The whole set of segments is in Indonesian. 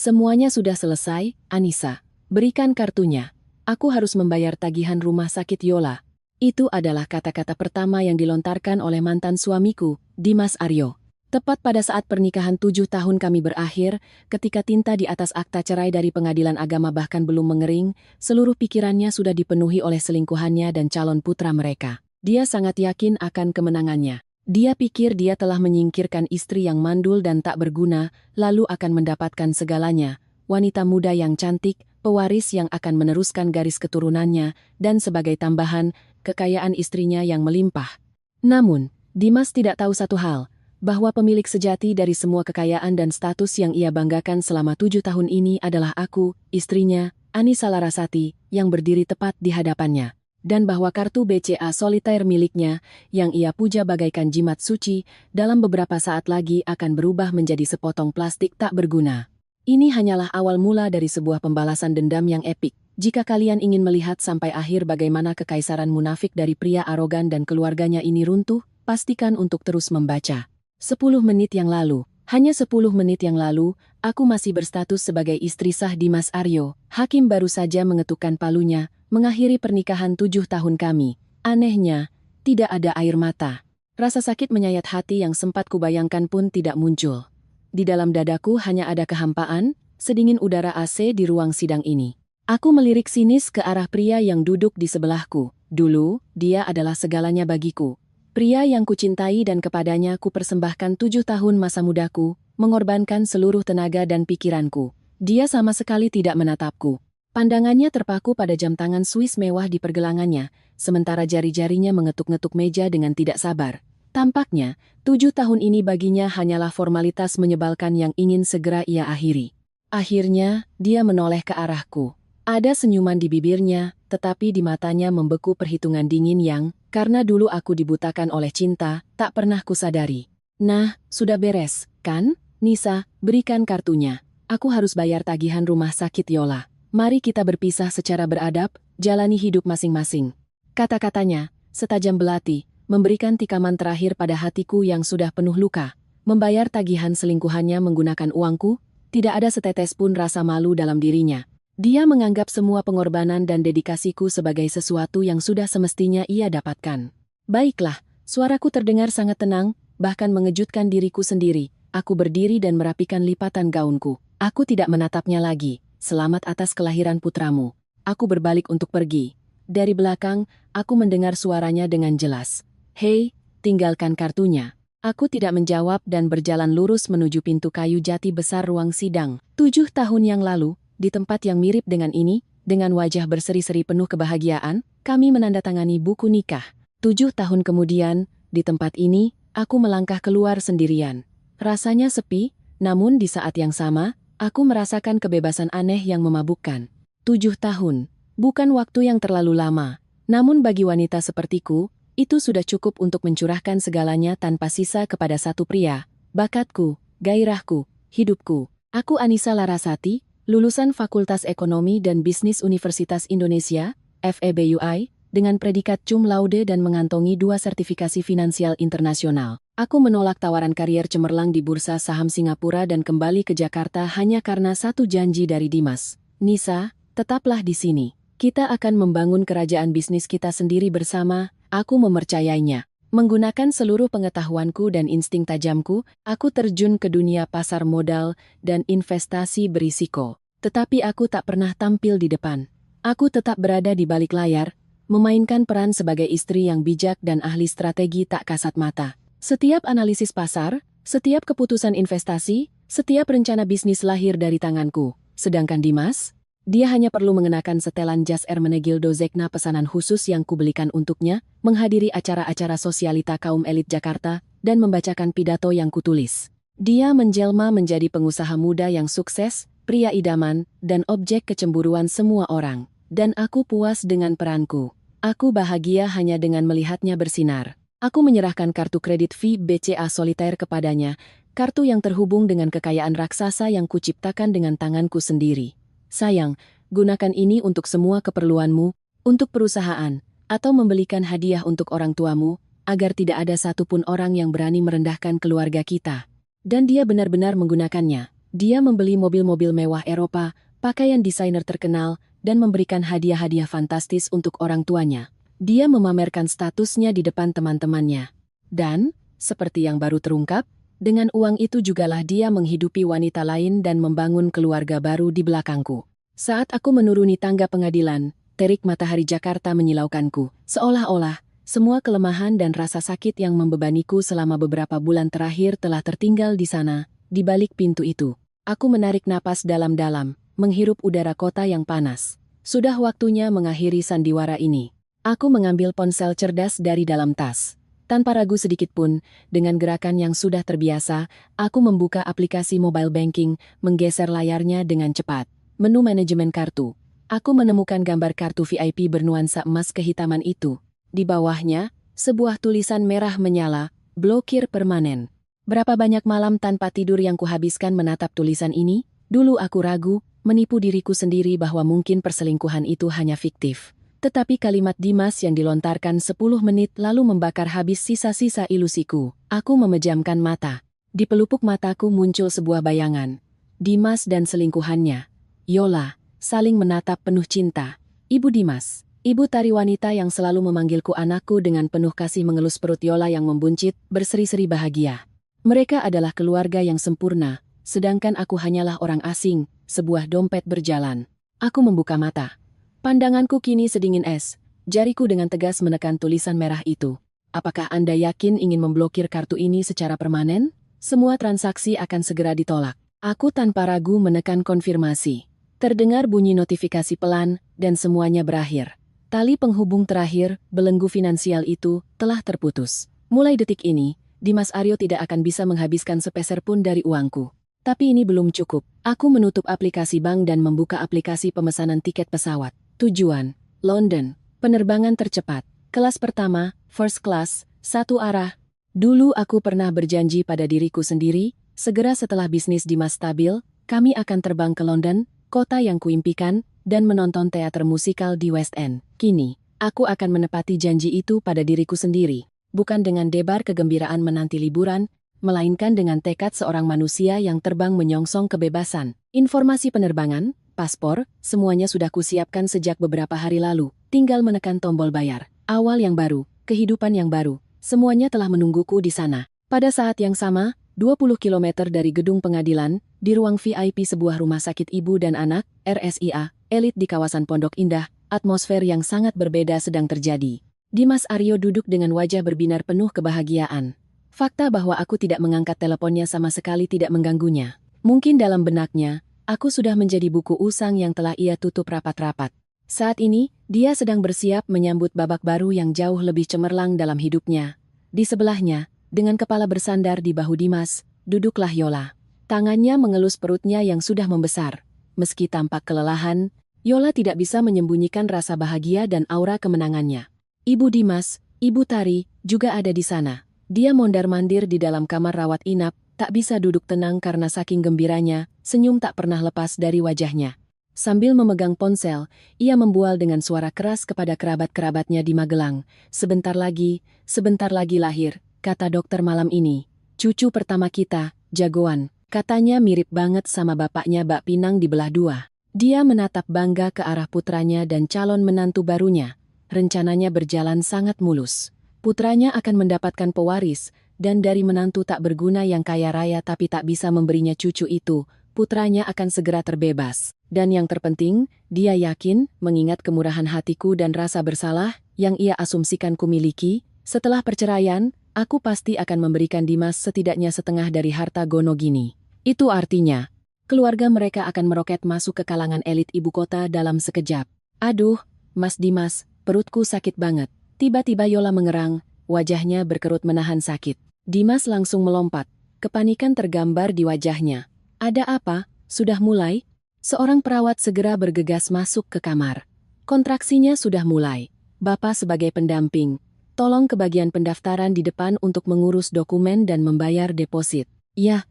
Semuanya sudah selesai, Anissa. Berikan kartunya. Aku harus membayar tagihan rumah sakit Yola. Itu adalah kata-kata pertama yang dilontarkan oleh mantan suamiku, Dimas Aryo. Tepat pada saat pernikahan 7 tahun kami berakhir, ketika tinta di atas akta cerai dari pengadilan agama bahkan belum mengering, seluruh pikirannya sudah dipenuhi oleh selingkuhannya dan calon putra mereka. Dia sangat yakin akan kemenangannya. Dia pikir dia telah menyingkirkan istri yang mandul dan tak berguna, lalu akan mendapatkan segalanya, wanita muda yang cantik, pewaris yang akan meneruskan garis keturunannya, dan sebagai tambahan, kekayaan istrinya yang melimpah. Namun, Dimas tidak tahu satu hal, bahwa pemilik sejati dari semua kekayaan dan status yang ia banggakan selama 7 tahun ini adalah aku, istrinya, Anissa Larasati, yang berdiri tepat di hadapannya. Dan bahwa kartu BCA solitaire miliknya, yang ia puja bagaikan jimat suci, dalam beberapa saat lagi akan berubah menjadi sepotong plastik tak berguna. Ini hanyalah awal mula dari sebuah pembalasan dendam yang epik. Jika kalian ingin melihat sampai akhir bagaimana kekaisaran munafik dari pria arogan dan keluarganya ini runtuh, pastikan untuk terus membaca. 10 menit yang lalu, hanya 10 menit yang lalu, aku masih berstatus sebagai istri sah Dimas Aryo. Hakim baru saja mengetukkan palunya, mengakhiri pernikahan 7 tahun kami. Anehnya, tidak ada air mata. Rasa sakit menyayat hati yang sempat kubayangkan pun tidak muncul. Di dalam dadaku hanya ada kehampaan, sedingin udara AC di ruang sidang ini. Aku melirik sinis ke arah pria yang duduk di sebelahku. Dulu, dia adalah segalanya bagiku. Pria yang kucintai dan kepadanya ku persembahkan 7 tahun masa mudaku, mengorbankan seluruh tenaga dan pikiranku. Dia sama sekali tidak menatapku. Pandangannya terpaku pada jam tangan Swiss mewah di pergelangannya, sementara jari-jarinya mengetuk-ngetuk meja dengan tidak sabar. Tampaknya, 7 tahun ini baginya hanyalah formalitas menyebalkan yang ingin segera ia akhiri. Akhirnya, dia menoleh ke arahku. Ada senyuman di bibirnya, tetapi di matanya membeku perhitungan dingin yang, karena dulu aku dibutakan oleh cinta, tak pernah kusadari. Nah, sudah beres, kan? Nisa, berikan kartunya. Aku harus bayar tagihan rumah sakit Yola. Mari kita berpisah secara beradab, jalani hidup masing-masing. Kata-katanya, setajam belati, memberikan tikaman terakhir pada hatiku yang sudah penuh luka. Membayar tagihan selingkuhannya menggunakan uangku, tidak ada setetes pun rasa malu dalam dirinya. Dia menganggap semua pengorbanan dan dedikasiku sebagai sesuatu yang sudah semestinya ia dapatkan. Baiklah, suaraku terdengar sangat tenang, bahkan mengejutkan diriku sendiri. Aku berdiri dan merapikan lipatan gaunku. Aku tidak menatapnya lagi. Selamat atas kelahiran putramu. Aku berbalik untuk pergi. Dari belakang, aku mendengar suaranya dengan jelas. Hei, tinggalkan kartunya. Aku tidak menjawab dan berjalan lurus menuju pintu kayu jati besar ruang sidang. 7 tahun yang lalu, di tempat yang mirip dengan ini, dengan wajah berseri-seri penuh kebahagiaan, kami menandatangani buku nikah. 7 tahun kemudian, di tempat ini, aku melangkah keluar sendirian. Rasanya sepi, namun di saat yang sama, aku merasakan kebebasan aneh yang memabukkan. 7 tahun, bukan waktu yang terlalu lama. Namun bagi wanita sepertiku, itu sudah cukup untuk mencurahkan segalanya tanpa sisa kepada satu pria. Bakatku, gairahku, hidupku. Aku Anissa Larasati, lulusan Fakultas Ekonomi dan Bisnis Universitas Indonesia, FEBUI, dengan predikat cum laude dan mengantongi 2 sertifikasi finansial internasional. Aku menolak tawaran karier cemerlang di Bursa Saham Singapura dan kembali ke Jakarta hanya karena satu janji dari Dimas. Nisa, tetaplah di sini. Kita akan membangun kerajaan bisnis kita sendiri bersama, aku mempercayainya. Menggunakan seluruh pengetahuanku dan insting tajamku, aku terjun ke dunia pasar modal dan investasi berisiko. Tetapi aku tak pernah tampil di depan. Aku tetap berada di balik layar, memainkan peran sebagai istri yang bijak dan ahli strategi tak kasat mata. Setiap analisis pasar, setiap keputusan investasi, setiap rencana bisnis lahir dari tanganku. Sedangkan Dimas, dia hanya perlu mengenakan setelan jas Hermenegildo Zegna pesanan khusus yang kubelikan untuknya, menghadiri acara-acara sosialita kaum elit Jakarta, dan membacakan pidato yang kutulis. Dia menjelma menjadi pengusaha muda yang sukses, pria idaman, dan objek kecemburuan semua orang. Dan aku puas dengan peranku. Aku bahagia hanya dengan melihatnya bersinar. Aku menyerahkan kartu kredit BCA solitaire kepadanya, kartu yang terhubung dengan kekayaan raksasa yang kuciptakan dengan tanganku sendiri. Sayang, gunakan ini untuk semua keperluanmu, untuk perusahaan, atau membelikan hadiah untuk orang tuamu, agar tidak ada satupun orang yang berani merendahkan keluarga kita. Dan dia benar-benar menggunakannya. Dia membeli mobil-mobil mewah Eropa, pakaian desainer terkenal, dan memberikan hadiah-hadiah fantastis untuk orang tuanya. Dia memamerkan statusnya di depan teman-temannya. Dan, seperti yang baru terungkap, dengan uang itu jugalah dia menghidupi wanita lain dan membangun keluarga baru di belakangku. Saat aku menuruni tangga pengadilan, terik matahari Jakarta menyilaukanku, seolah-olah semua kelemahan dan rasa sakit yang membebaniku selama beberapa bulan terakhir telah tertinggal di sana, di balik pintu itu. Aku menarik napas dalam-dalam, menghirup udara kota yang panas. Sudah waktunya mengakhiri sandiwara ini. Aku mengambil ponsel cerdas dari dalam tas. Tanpa ragu sedikit pun, dengan gerakan yang sudah terbiasa, aku membuka aplikasi mobile banking, menggeser layarnya dengan cepat. Menu manajemen kartu. Aku menemukan gambar kartu VIP bernuansa emas kehitaman itu. Di bawahnya, sebuah tulisan merah menyala, blokir permanen. Berapa banyak malam tanpa tidur yang kuhabiskan menatap tulisan ini? Dulu aku ragu, menipu diriku sendiri bahwa mungkin perselingkuhan itu hanya fiktif. Tetapi kalimat Dimas yang dilontarkan 10 menit lalu membakar habis sisa-sisa ilusiku. Aku memejamkan mata. Di pelupuk mataku muncul sebuah bayangan. Dimas dan selingkuhannya. Yola, saling menatap penuh cinta. Ibu Dimas. Ibu tari wanita yang selalu memanggilku anakku dengan penuh kasih mengelus perut Yola yang membuncit, berseri-seri bahagia. Mereka adalah keluarga yang sempurna, sedangkan aku hanyalah orang asing, sebuah dompet berjalan. Aku membuka mata. Pandanganku kini sedingin es. Jariku dengan tegas menekan tulisan merah itu. Apakah Anda yakin ingin memblokir kartu ini secara permanen? Semua transaksi akan segera ditolak. Aku tanpa ragu menekan konfirmasi. Terdengar bunyi notifikasi pelan, dan semuanya berakhir. Tali penghubung terakhir, belenggu finansial itu, telah terputus. Mulai detik ini, Dimas Aryo tidak akan bisa menghabiskan sepeser pun dari uangku. Tapi ini belum cukup. Aku menutup aplikasi bank dan membuka aplikasi pemesanan tiket pesawat. Tujuan, London. Penerbangan tercepat. Kelas pertama, first class, satu arah. Dulu aku pernah berjanji pada diriku sendiri, segera setelah bisnis Dimas stabil, kami akan terbang ke London, kota yang kuimpikan, dan menonton teater musikal di West End. Kini, aku akan menepati janji itu pada diriku sendiri. Bukan dengan debar kegembiraan menanti liburan, melainkan dengan tekad seorang manusia yang terbang menyongsong kebebasan. Informasi penerbangan, paspor, semuanya sudah kusiapkan sejak beberapa hari lalu. Tinggal menekan tombol bayar. Awal yang baru, kehidupan yang baru, semuanya telah menungguku di sana. Pada saat yang sama, 20 km dari gedung pengadilan, di ruang VIP sebuah rumah sakit ibu dan anak, RSIA, elit di kawasan Pondok Indah, atmosfer yang sangat berbeda sedang terjadi. Dimas Aryo duduk dengan wajah berbinar penuh kebahagiaan. Fakta bahwa aku tidak mengangkat teleponnya sama sekali tidak mengganggunya. Mungkin dalam benaknya, aku sudah menjadi buku usang yang telah ia tutup rapat-rapat. Saat ini, dia sedang bersiap menyambut babak baru yang jauh lebih cemerlang dalam hidupnya. Di sebelahnya, dengan kepala bersandar di bahu Dimas, duduklah Yola. Tangannya mengelus perutnya yang sudah membesar. Meski tampak kelelahan, Yola tidak bisa menyembunyikan rasa bahagia dan aura kemenangannya. Ibu Dimas, Ibu Tari, juga ada di sana. Dia mondar-mandir di dalam kamar rawat inap, tak bisa duduk tenang karena saking gembiranya, senyum tak pernah lepas dari wajahnya. Sambil memegang ponsel, ia membual dengan suara keras kepada kerabat-kerabatnya di Magelang. Sebentar lagi lahir, kata dokter malam ini. Cucu pertama kita, jagoan, katanya mirip banget sama bapaknya Bak Pinang dibelah dua. Dia menatap bangga ke arah putranya dan calon menantu barunya. Rencananya berjalan sangat mulus. Putranya akan mendapatkan pewaris, dan dari menantu tak berguna yang kaya raya tapi tak bisa memberinya cucu itu, putranya akan segera terbebas. Dan yang terpenting, dia yakin, mengingat kemurahan hatiku dan rasa bersalah yang ia asumsikan kumiliki, setelah perceraian, aku pasti akan memberikan Dimas setidaknya setengah dari harta Gonogini. Itu artinya, keluarga mereka akan meroket masuk ke kalangan elit ibu kota dalam sekejap. Aduh, Mas Dimas, perutku sakit banget. Tiba-tiba Yola mengerang, wajahnya berkerut menahan sakit. Dimas langsung melompat. Kepanikan tergambar di wajahnya. Ada apa? Sudah mulai? Seorang perawat segera bergegas masuk ke kamar. Kontraksinya sudah mulai. Bapak sebagai pendamping, tolong ke bagian pendaftaran di depan untuk mengurus dokumen dan membayar deposit. Ya,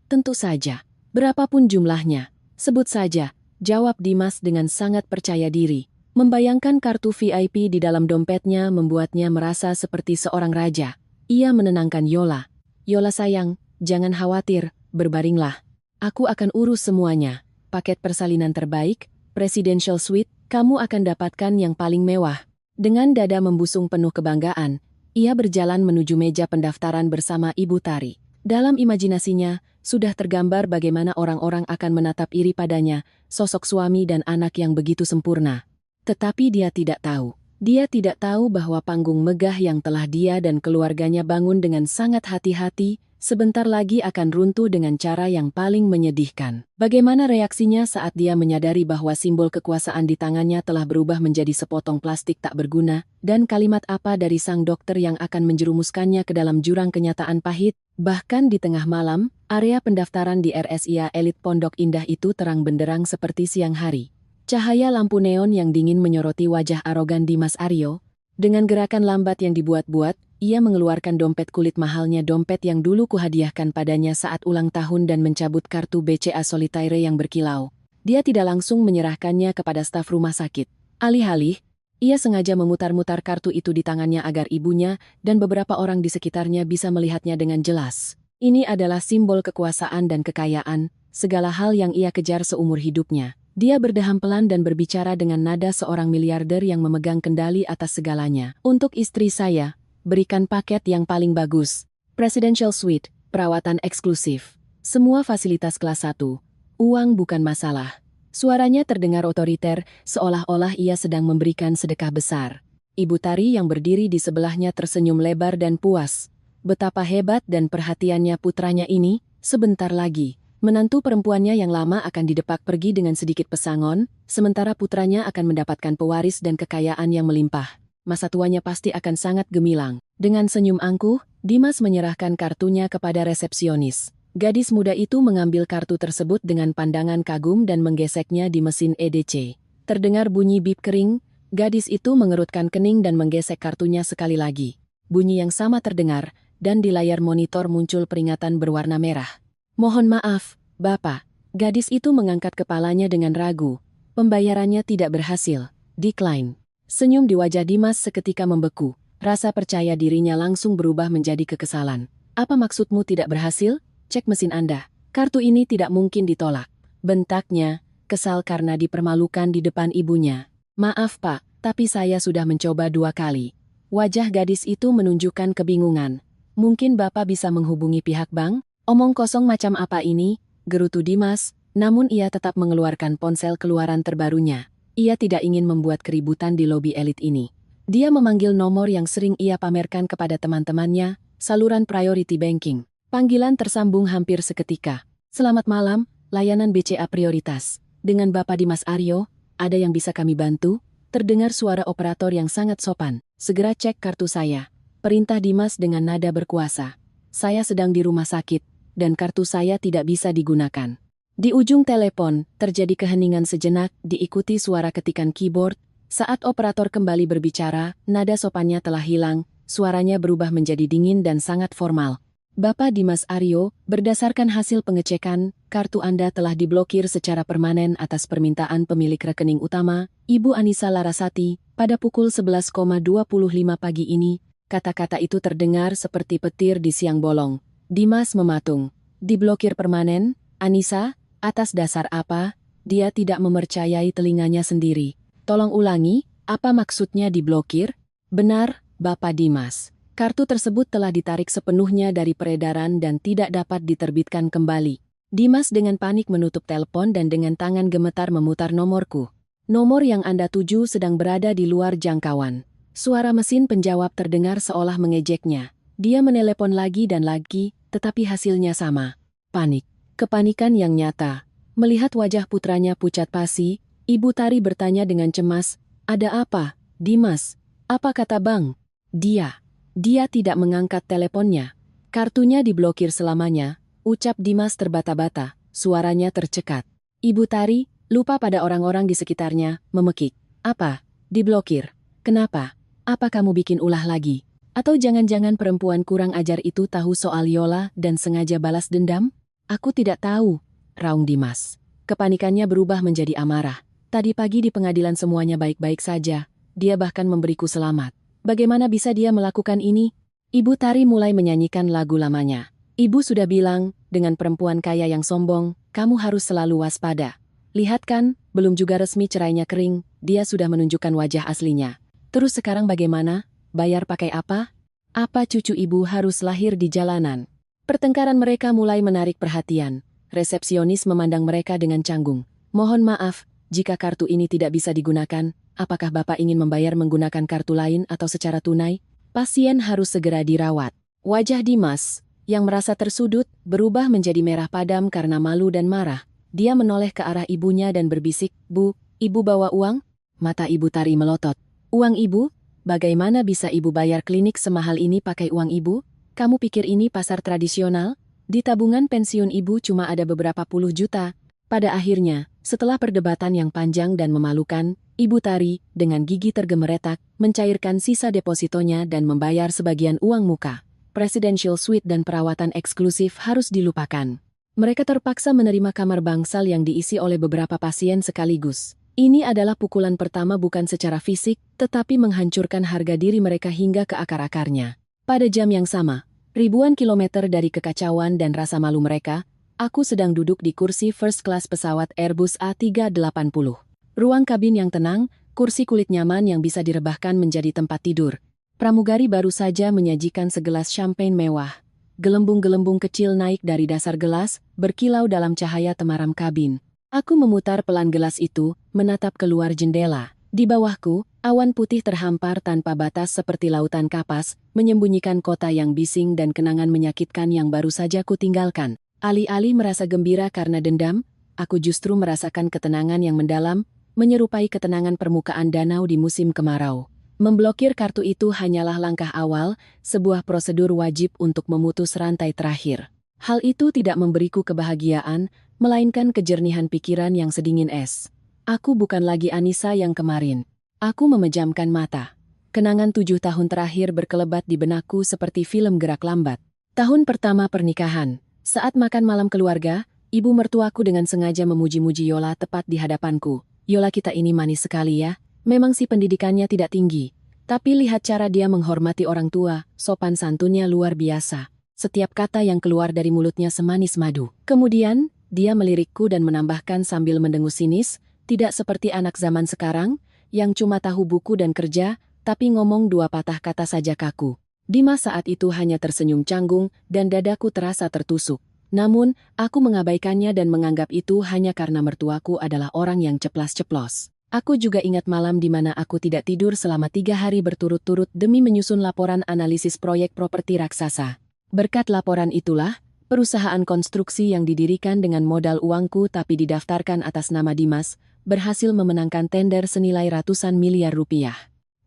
tentu saja. Berapapun jumlahnya, sebut saja, jawab Dimas dengan sangat percaya diri. Membayangkan kartu VIP di dalam dompetnya membuatnya merasa seperti seorang raja. Ia menenangkan Yola. Yola sayang, jangan khawatir, berbaringlah. Aku akan urus semuanya. Paket persalinan terbaik, presidential suite, kamu akan dapatkan yang paling mewah. Dengan dada membusung penuh kebanggaan, ia berjalan menuju meja pendaftaran bersama Ibu Tari. Dalam imajinasinya, sudah tergambar bagaimana orang-orang akan menatap iri padanya, sosok suami dan anak yang begitu sempurna. Tetapi dia tidak tahu. Dia tidak tahu bahwa panggung megah yang telah dia dan keluarganya bangun dengan sangat hati-hati, sebentar lagi akan runtuh dengan cara yang paling menyedihkan. Bagaimana reaksinya saat dia menyadari bahwa simbol kekuasaan di tangannya telah berubah menjadi sepotong plastik tak berguna, dan kalimat apa dari sang dokter yang akan menjerumuskannya ke dalam jurang kenyataan pahit. Bahkan di tengah malam, area pendaftaran di RSIA Elit Pondok Indah itu terang benderang seperti siang hari. Cahaya lampu neon yang dingin menyoroti wajah arogan Dimas Aryo. Dengan gerakan lambat yang dibuat-buat, ia mengeluarkan dompet kulit mahalnya, dompet yang dulu kuhadiahkan padanya saat ulang tahun, dan mencabut kartu BCA Solitaire yang berkilau. Dia tidak langsung menyerahkannya kepada staf rumah sakit. Alih-alih, ia sengaja memutar-mutar kartu itu di tangannya agar ibunya dan beberapa orang di sekitarnya bisa melihatnya dengan jelas. Ini adalah simbol kekuasaan dan kekayaan, segala hal yang ia kejar seumur hidupnya. Dia berdeham pelan dan berbicara dengan nada seorang miliarder yang memegang kendali atas segalanya. Untuk istri saya, berikan paket yang paling bagus. Presidential Suite, perawatan eksklusif. Semua fasilitas kelas 1. Uang bukan masalah. Suaranya terdengar otoriter, seolah-olah ia sedang memberikan sedekah besar. Ibu Tari yang berdiri di sebelahnya tersenyum lebar dan puas. Betapa hebat dan perhatiannya putranya ini. Sebentar lagi, menantu perempuannya yang lama akan didepak pergi dengan sedikit pesangon, sementara putranya akan mendapatkan pewaris dan kekayaan yang melimpah. Masa tuanya pasti akan sangat gemilang. Dengan senyum angkuh, Dimas menyerahkan kartunya kepada resepsionis. Gadis muda itu mengambil kartu tersebut dengan pandangan kagum dan menggeseknya di mesin EDC. Terdengar bunyi bip kering, gadis itu mengerutkan kening dan menggesek kartunya sekali lagi. Bunyi yang sama terdengar, dan di layar monitor muncul peringatan berwarna merah. Mohon maaf, Bapak. Gadis itu mengangkat kepalanya dengan ragu. Pembayarannya tidak berhasil. Decline. Senyum di wajah Dimas seketika membeku. Rasa percaya dirinya langsung berubah menjadi kekesalan. Apa maksudmu tidak berhasil? Cek mesin Anda. Kartu ini tidak mungkin ditolak. Bentaknya, kesal karena dipermalukan di depan ibunya. Maaf Pak, tapi saya sudah mencoba 2 kali. Wajah gadis itu menunjukkan kebingungan. Mungkin Bapak bisa menghubungi pihak bank? Omong kosong macam apa ini? Gerutu Dimas, namun ia tetap mengeluarkan ponsel keluaran terbarunya. Ia tidak ingin membuat keributan di lobi elit ini. Dia memanggil nomor yang sering ia pamerkan kepada teman-temannya, saluran priority banking. Panggilan tersambung hampir seketika. Selamat malam, layanan BCA prioritas. Dengan Bapak Dimas Aryo, ada yang bisa kami bantu? Terdengar suara operator yang sangat sopan. Segera cek kartu saya. Perintah Dimas dengan nada berkuasa. Saya sedang di rumah sakit, dan kartu saya tidak bisa digunakan. Di ujung telepon, terjadi keheningan sejenak, diikuti suara ketikan keyboard. Saat operator kembali berbicara, nada sopannya telah hilang, suaranya berubah menjadi dingin dan sangat formal. Bapak Dimas Aryo, berdasarkan hasil pengecekan, kartu Anda telah diblokir secara permanen atas permintaan pemilik rekening utama, Ibu Anissa Larasati, pada pukul 11.25 pagi ini. Kata-kata itu terdengar seperti petir di siang bolong. Dimas mematung. Diblokir permanen, Anissa? Atas dasar apa? Dia tidak mempercayai telinganya sendiri. Tolong ulangi, apa maksudnya diblokir? Benar, Bapak Dimas. Kartu tersebut telah ditarik sepenuhnya dari peredaran dan tidak dapat diterbitkan kembali. Dimas dengan panik menutup telepon dan dengan tangan gemetar memutar nomorku. Nomor yang Anda tuju sedang berada di luar jangkauan. Suara mesin penjawab terdengar seolah mengejeknya. Dia menelepon lagi dan lagi, tetapi hasilnya sama. Panik. Kepanikan yang nyata. Melihat wajah putranya pucat pasi, Ibu Tari bertanya dengan cemas, "Ada apa, Dimas? Apa kata Bang?" Dia tidak mengangkat teleponnya. Kartunya diblokir selamanya, ucap Dimas terbata-bata, suaranya tercekat. Ibu Tari, lupa pada orang-orang di sekitarnya, memekik. "Apa? Diblokir? Kenapa? Apa kamu bikin ulah lagi? Atau jangan-jangan perempuan kurang ajar itu tahu soal Yola dan sengaja balas dendam?" "Aku tidak tahu," raung Dimas. Kepanikannya berubah menjadi amarah. "Tadi pagi di pengadilan semuanya baik-baik saja. Dia bahkan memberiku selamat. Bagaimana bisa dia melakukan ini?" Ibu Tari mulai menyanyikan lagu lamanya. "Ibu sudah bilang, dengan perempuan kaya yang sombong, kamu harus selalu waspada. Lihat kan, belum juga resmi cerainya kering, dia sudah menunjukkan wajah aslinya. Terus sekarang bagaimana? Bayar pakai apa? Apa cucu ibu harus lahir di jalanan? Pertengkaran mereka mulai menarik perhatian. Resepsionis memandang mereka dengan canggung. Mohon maaf, jika kartu ini tidak bisa digunakan, apakah Bapak ingin membayar menggunakan kartu lain atau secara tunai? Pasien harus segera dirawat. Wajah Dimas, yang merasa tersudut, berubah menjadi merah padam karena malu dan marah. Dia menoleh ke arah ibunya dan berbisik, "Bu, ibu bawa uang?" Mata ibu Tari melotot. "Uang ibu? Bagaimana bisa ibu bayar klinik semahal ini pakai uang ibu? Kamu pikir ini pasar tradisional? Di tabungan pensiun ibu cuma ada beberapa puluh juta." Pada akhirnya, setelah perdebatan yang panjang dan memalukan, Ibu Tari, dengan gigi tergemeretak, mencairkan sisa depositonya dan membayar sebagian uang muka. Presidential suite dan perawatan eksklusif harus dilupakan. Mereka terpaksa menerima kamar bangsal yang diisi oleh beberapa pasien sekaligus. Ini adalah pukulan pertama bukan secara fisik, tetapi menghancurkan harga diri mereka hingga ke akar-akarnya. Pada jam yang sama, ribuan kilometer dari kekacauan dan rasa malu mereka, aku sedang duduk di kursi first class pesawat Airbus A380. Ruang kabin yang tenang, kursi kulit nyaman yang bisa direbahkan menjadi tempat tidur. Pramugari baru saja menyajikan segelas champagne mewah. Gelembung-gelembung kecil naik dari dasar gelas, berkilau dalam cahaya temaram kabin. Aku memutar pelan gelas itu, menatap keluar jendela. Di bawahku, awan putih terhampar tanpa batas seperti lautan kapas, menyembunyikan kota yang bising dan kenangan menyakitkan yang baru saja kutinggalkan. Alih-alih merasa gembira karena dendam, aku justru merasakan ketenangan yang mendalam, menyerupai ketenangan permukaan danau di musim kemarau. Memblokir kartu itu hanyalah langkah awal, sebuah prosedur wajib untuk memutus rantai terakhir. Hal itu tidak memberiku kebahagiaan, melainkan kejernihan pikiran yang sedingin es. Aku bukan lagi Anissa yang kemarin. Aku memejamkan mata. Kenangan 7 tahun terakhir berkelebat di benakku seperti film gerak lambat. Tahun pertama pernikahan. Saat makan malam keluarga, ibu mertuaku dengan sengaja memuji-muji Yola tepat di hadapanku. "Yola kita ini manis sekali ya. Memang sih pendidikannya tidak tinggi. Tapi lihat cara dia menghormati orang tua, sopan santunnya luar biasa. Setiap kata yang keluar dari mulutnya semanis madu." Kemudian, dia melirikku dan menambahkan sambil mendengus sinis, "Tidak seperti anak zaman sekarang, yang cuma tahu buku dan kerja, tapi ngomong 2 patah kata saja kaku." Dimas saat itu hanya tersenyum canggung dan dadaku terasa tertusuk. Namun, aku mengabaikannya dan menganggap itu hanya karena mertuaku adalah orang yang ceplas-ceplos. Aku juga ingat malam di mana aku tidak tidur selama 3 hari berturut-turut demi menyusun laporan analisis proyek properti raksasa. Berkat laporan itulah, perusahaan konstruksi yang didirikan dengan modal uangku tapi didaftarkan atas nama Dimas, berhasil memenangkan tender senilai ratusan miliar rupiah.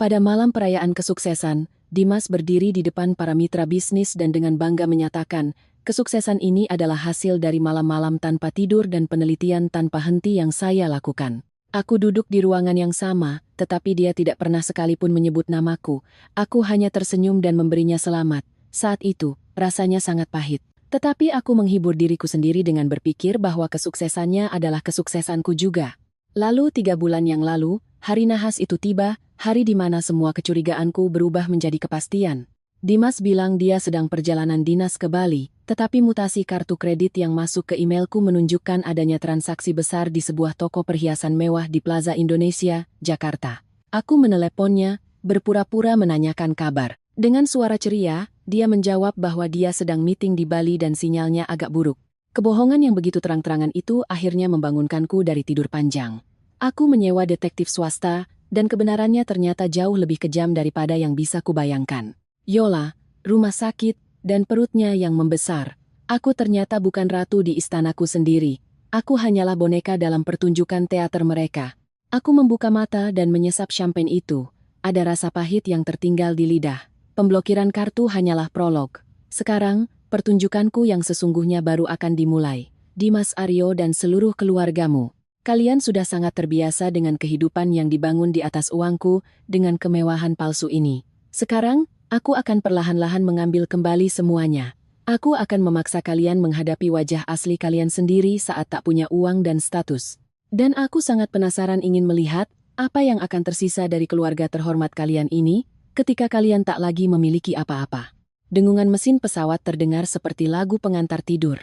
Pada malam perayaan kesuksesan, Dimas berdiri di depan para mitra bisnis dan dengan bangga menyatakan, kesuksesan ini adalah hasil dari malam-malam tanpa tidur dan penelitian tanpa henti yang saya lakukan. Aku duduk di ruangan yang sama, tetapi dia tidak pernah sekalipun menyebut namaku. Aku hanya tersenyum dan memberinya selamat. Saat itu, rasanya sangat pahit. Tetapi aku menghibur diriku sendiri dengan berpikir bahwa kesuksesannya adalah kesuksesanku juga. Lalu 3 bulan yang lalu, hari nahas itu tiba, hari di mana semua kecurigaanku berubah menjadi kepastian. Dimas bilang dia sedang perjalanan dinas ke Bali, tetapi mutasi kartu kredit yang masuk ke emailku menunjukkan adanya transaksi besar di sebuah toko perhiasan mewah di Plaza Indonesia, Jakarta. Aku meneleponnya, berpura-pura menanyakan kabar. Dengan suara ceria, dia menjawab bahwa dia sedang meeting di Bali dan sinyalnya agak buruk. Kebohongan yang begitu terang-terangan itu akhirnya membangunkanku dari tidur panjang. Aku menyewa detektif swasta, dan kebenarannya ternyata jauh lebih kejam daripada yang bisa kubayangkan. Yola, rumah sakit, dan perutnya yang membesar. Aku ternyata bukan ratu di istanaku sendiri. Aku hanyalah boneka dalam pertunjukan teater mereka. Aku membuka mata dan menyesap champagne itu. Ada rasa pahit yang tertinggal di lidah. Pemblokiran kartu hanyalah prolog. Sekarang, pertunjukanku yang sesungguhnya baru akan dimulai. Dimas Aryo dan seluruh keluargamu. Kalian sudah sangat terbiasa dengan kehidupan yang dibangun di atas uangku, dengan kemewahan palsu ini. Sekarang, aku akan perlahan-lahan mengambil kembali semuanya. Aku akan memaksa kalian menghadapi wajah asli kalian sendiri saat tak punya uang dan status. Dan aku sangat penasaran ingin melihat apa yang akan tersisa dari keluarga terhormat kalian ini ketika kalian tak lagi memiliki apa-apa. Dengungan mesin pesawat terdengar seperti lagu pengantar tidur.